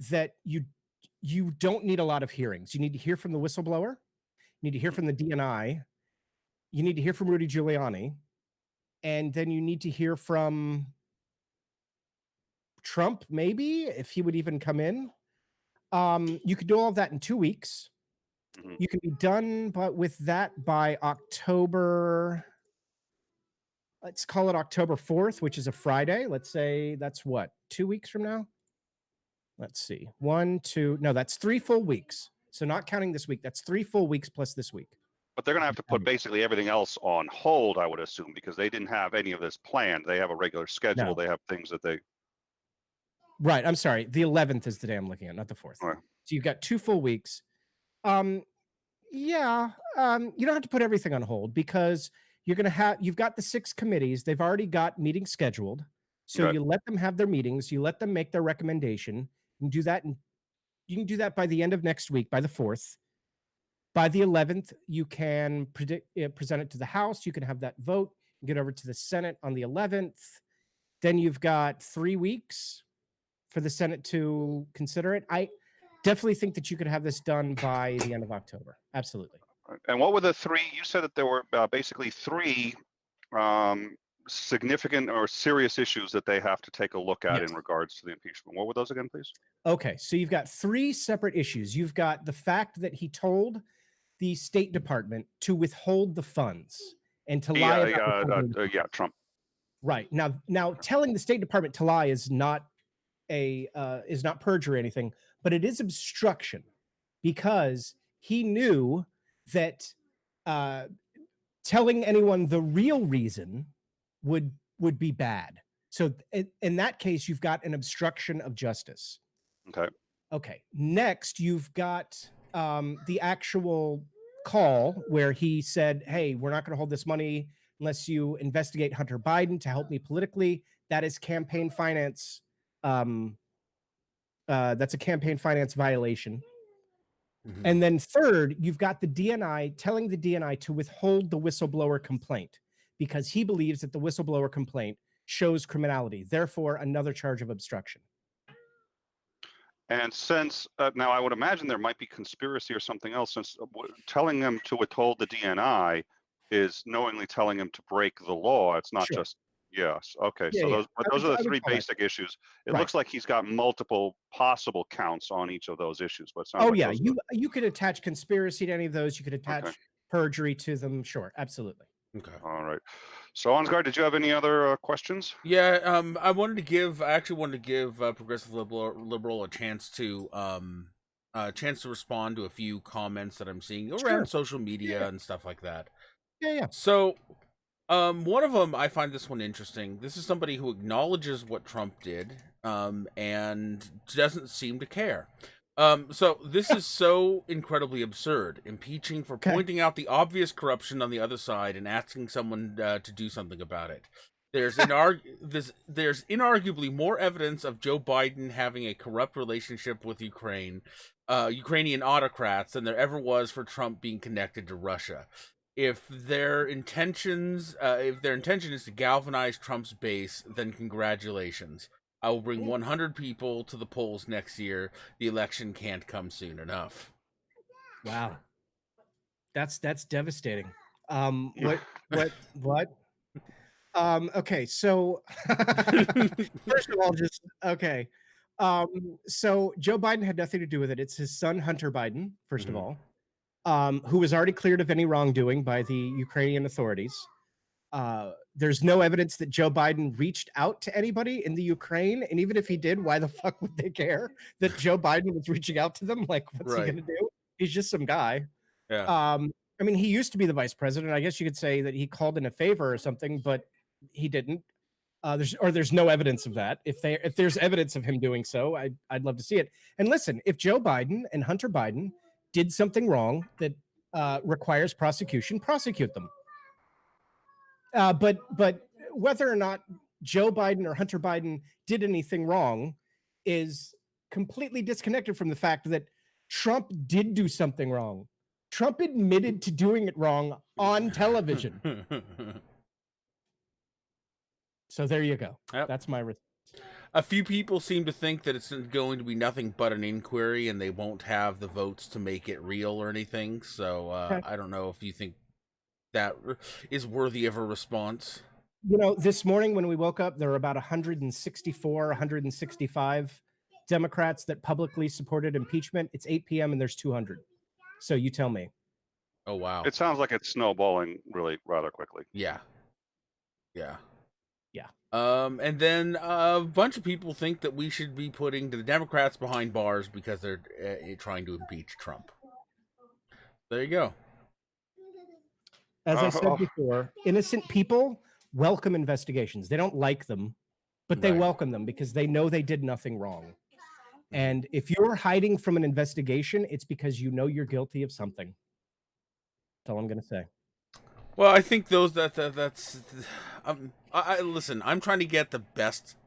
that you don't need a lot of hearings. You need to hear from the whistleblower. You need to hear from the DNI. You need to hear from Rudy Giuliani. And then you need to hear from Trump, maybe, if he would even come in. You could do all of that in 2 weeks. Mhm. You can be done with that by October. Let's call it October 4th, which is a Friday. Let's say that's what, 2 weeks from now? Let's see. 1, 2, no, that's 3 full weeks. So not counting this week, that's 3 full weeks plus this week. But they're going to have to put basically everything else on hold, I would assume, because they didn't have any of this planned. They have a regular schedule. No. They have things that they. Right. I'm sorry. The 11th is the day I'm looking at, not the 4th. Right. So you've got 2 full weeks. You don't have to put everything on hold because you've got the 6 committees. They've already got meetings scheduled. So Right. you let them have their meetings. You let them make their recommendation. You can do that. And you can do that by the end of next week, by the 4th. By the 11th, you can present it to the House. You can have that vote, get over to the Senate on the 11th. Then you've got 3 weeks for the Senate to consider it. I definitely think that you could have this done by the end of October. Absolutely. And what were the 3? You said that there were basically 3 significant or serious issues that they have to take a look at in regards to the impeachment. What were those again, please? Okay, so you've got 3 separate issues. You've got the fact that he told the State Department to withhold the funds and to lie about Trump. Right. Now telling the State Department to lie is not perjury or anything, but it is obstruction because he knew that telling anyone the real reason would be bad. So in that case, you've got an obstruction of justice. Okay. Next, you've got the actual call where he said, hey, we're not going to hold this money unless you investigate Hunter Biden to help me politically. That is campaign finance. That's a campaign finance violation. Mm-hmm. And then third, you've got the DNI telling the DNI to withhold the whistleblower complaint because he believes that the whistleblower complaint shows criminality. Therefore, another charge of obstruction. And since now I would imagine there might be conspiracy or something else, since telling them to withhold the DNI is knowingly telling them to break the law. It's not just yes. Okay. Yeah, so those are the 3 basic issues. It looks like he's got multiple possible counts on each of those issues, but it's not. Oh yeah, you could attach conspiracy to any of those. You could attach perjury to them. Sure, absolutely. Okay. All right. So Ansgar, did you have any other questions? Yeah, I actually wanted to give Progressive Liberal a chance to respond to a few comments that I'm seeing around social media and stuff like that. Yeah. So, one of them, I find this one interesting. This is somebody who acknowledges what Trump did, and doesn't seem to care. So this is so incredibly absurd, impeaching for pointing out the obvious corruption on the other side and asking someone to do something about it. There's inarguably more evidence of Joe Biden having a corrupt relationship with Ukrainian autocrats than there ever was for Trump being connected to Russia. If their intention is to galvanize Trump's base, then congratulations. I will bring 100 people to the polls next year. The election can't come soon enough. Wow. That's devastating. What? Okay, so first of all, so Joe Biden had nothing to do with it. It's his son, Hunter Biden, first of all, who was already cleared of any wrongdoing by the Ukrainian authorities. There's no evidence that Joe Biden reached out to anybody in the Ukraine. And even if he did, why the fuck would they care that Joe Biden was reaching out to them? Like, what's he going to do? He's just some guy. Yeah. I mean, he used to be the vice president. I guess you could say that he called in a favor or something, but he didn't. There's no evidence of that. If there's evidence of him doing so, I'd love to see it. And listen, if Joe Biden and Hunter Biden did something wrong that requires prosecution, prosecute them. But whether or not Joe Biden or Hunter Biden did anything wrong is completely disconnected from the fact that Trump did do something wrong. Trump admitted to doing it wrong on television. So there you go. Yep. That's my A few people seem to think that it's going to be nothing but an inquiry and they won't have the votes to make it real or anything. So Okay. I don't know if you think that is worthy of a response. You know, this morning when we woke up, there were about 164, 165 Democrats that publicly supported impeachment. It's 8 p.m. and there's 200. So you tell me. Oh, wow. It sounds like it's snowballing really rather quickly. Yeah. Yeah. Yeah. And then a bunch of people think that we should be putting the Democrats behind bars because they're trying to impeach Trump. There you go. As I said before, innocent people welcome investigations. They don't like them, but they Right. welcome them because they know they did nothing wrong. And if you're hiding from an investigation, it's because you know you're guilty of something. That's all I'm going to say. Well, I think that's. I listen. I'm trying to get the best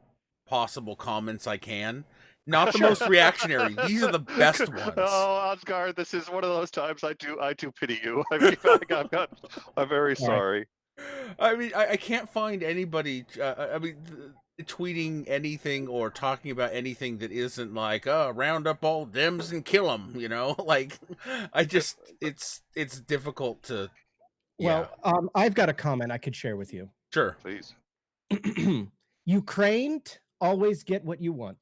possible comments I can, not the most reactionary. These are the best ones. Oh, Ansgar, this is one of those times I do pity you. I mean, I'm very sorry. I mean, I can't find anybody. Tweeting anything or talking about anything that isn't like, round up all Dems and kill them. You know, like, I just it's difficult to. Well, I've got a comment I could share with you. Sure. Please. Ukraine always get what you want.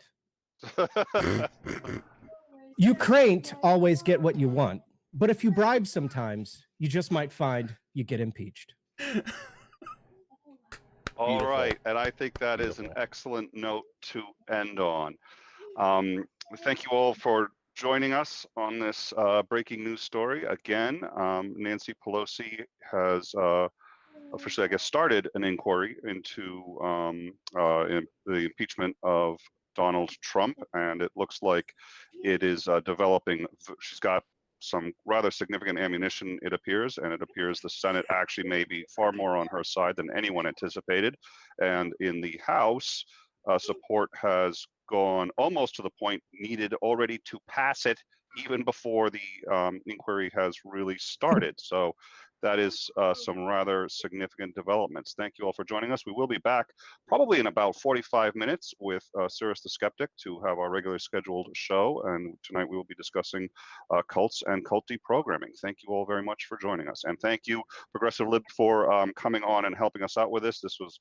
Ukraine always get what you want. But if you bribe sometimes, you just might find you get impeached. All right, and I think that is an excellent note to end on. Thank you all for joining us on this breaking news story. Again, Nancy Pelosi has officially, I guess, started an inquiry into the impeachment of Donald Trump, and it looks like it is developing. She's got some rather significant ammunition, it appears, and it appears the Senate actually may be far more on her side than anyone anticipated. And in the House, support has gone almost to the point needed already to pass it even before the inquiry has really started. So that is some rather significant developments. Thank you all for joining us. We will be back probably in about 45 minutes with Cyrus the Skeptic to have our regular scheduled show. And tonight we will be discussing cults and culty programming. Thank you all very much for joining us. And thank you, Progressive Lib, for coming on and helping us out with this. This was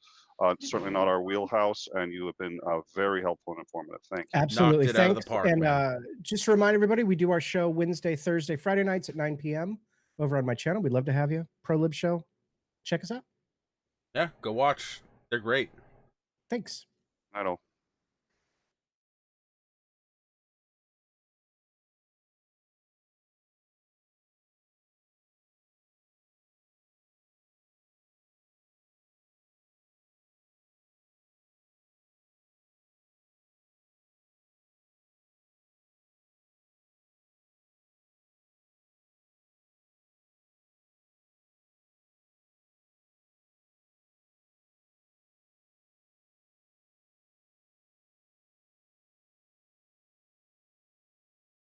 certainly not our wheelhouse, and you have been very helpful and informative. Thank you. Absolutely. Knocked it out of Thanks. the park, and man. just to remind everybody, we do our show Wednesday, Thursday, Friday nights at 9 p.m. over on my channel. We'd love to have you. Pro Lib Show. Check us out. Yeah, go watch. They're great. Thanks. I don't.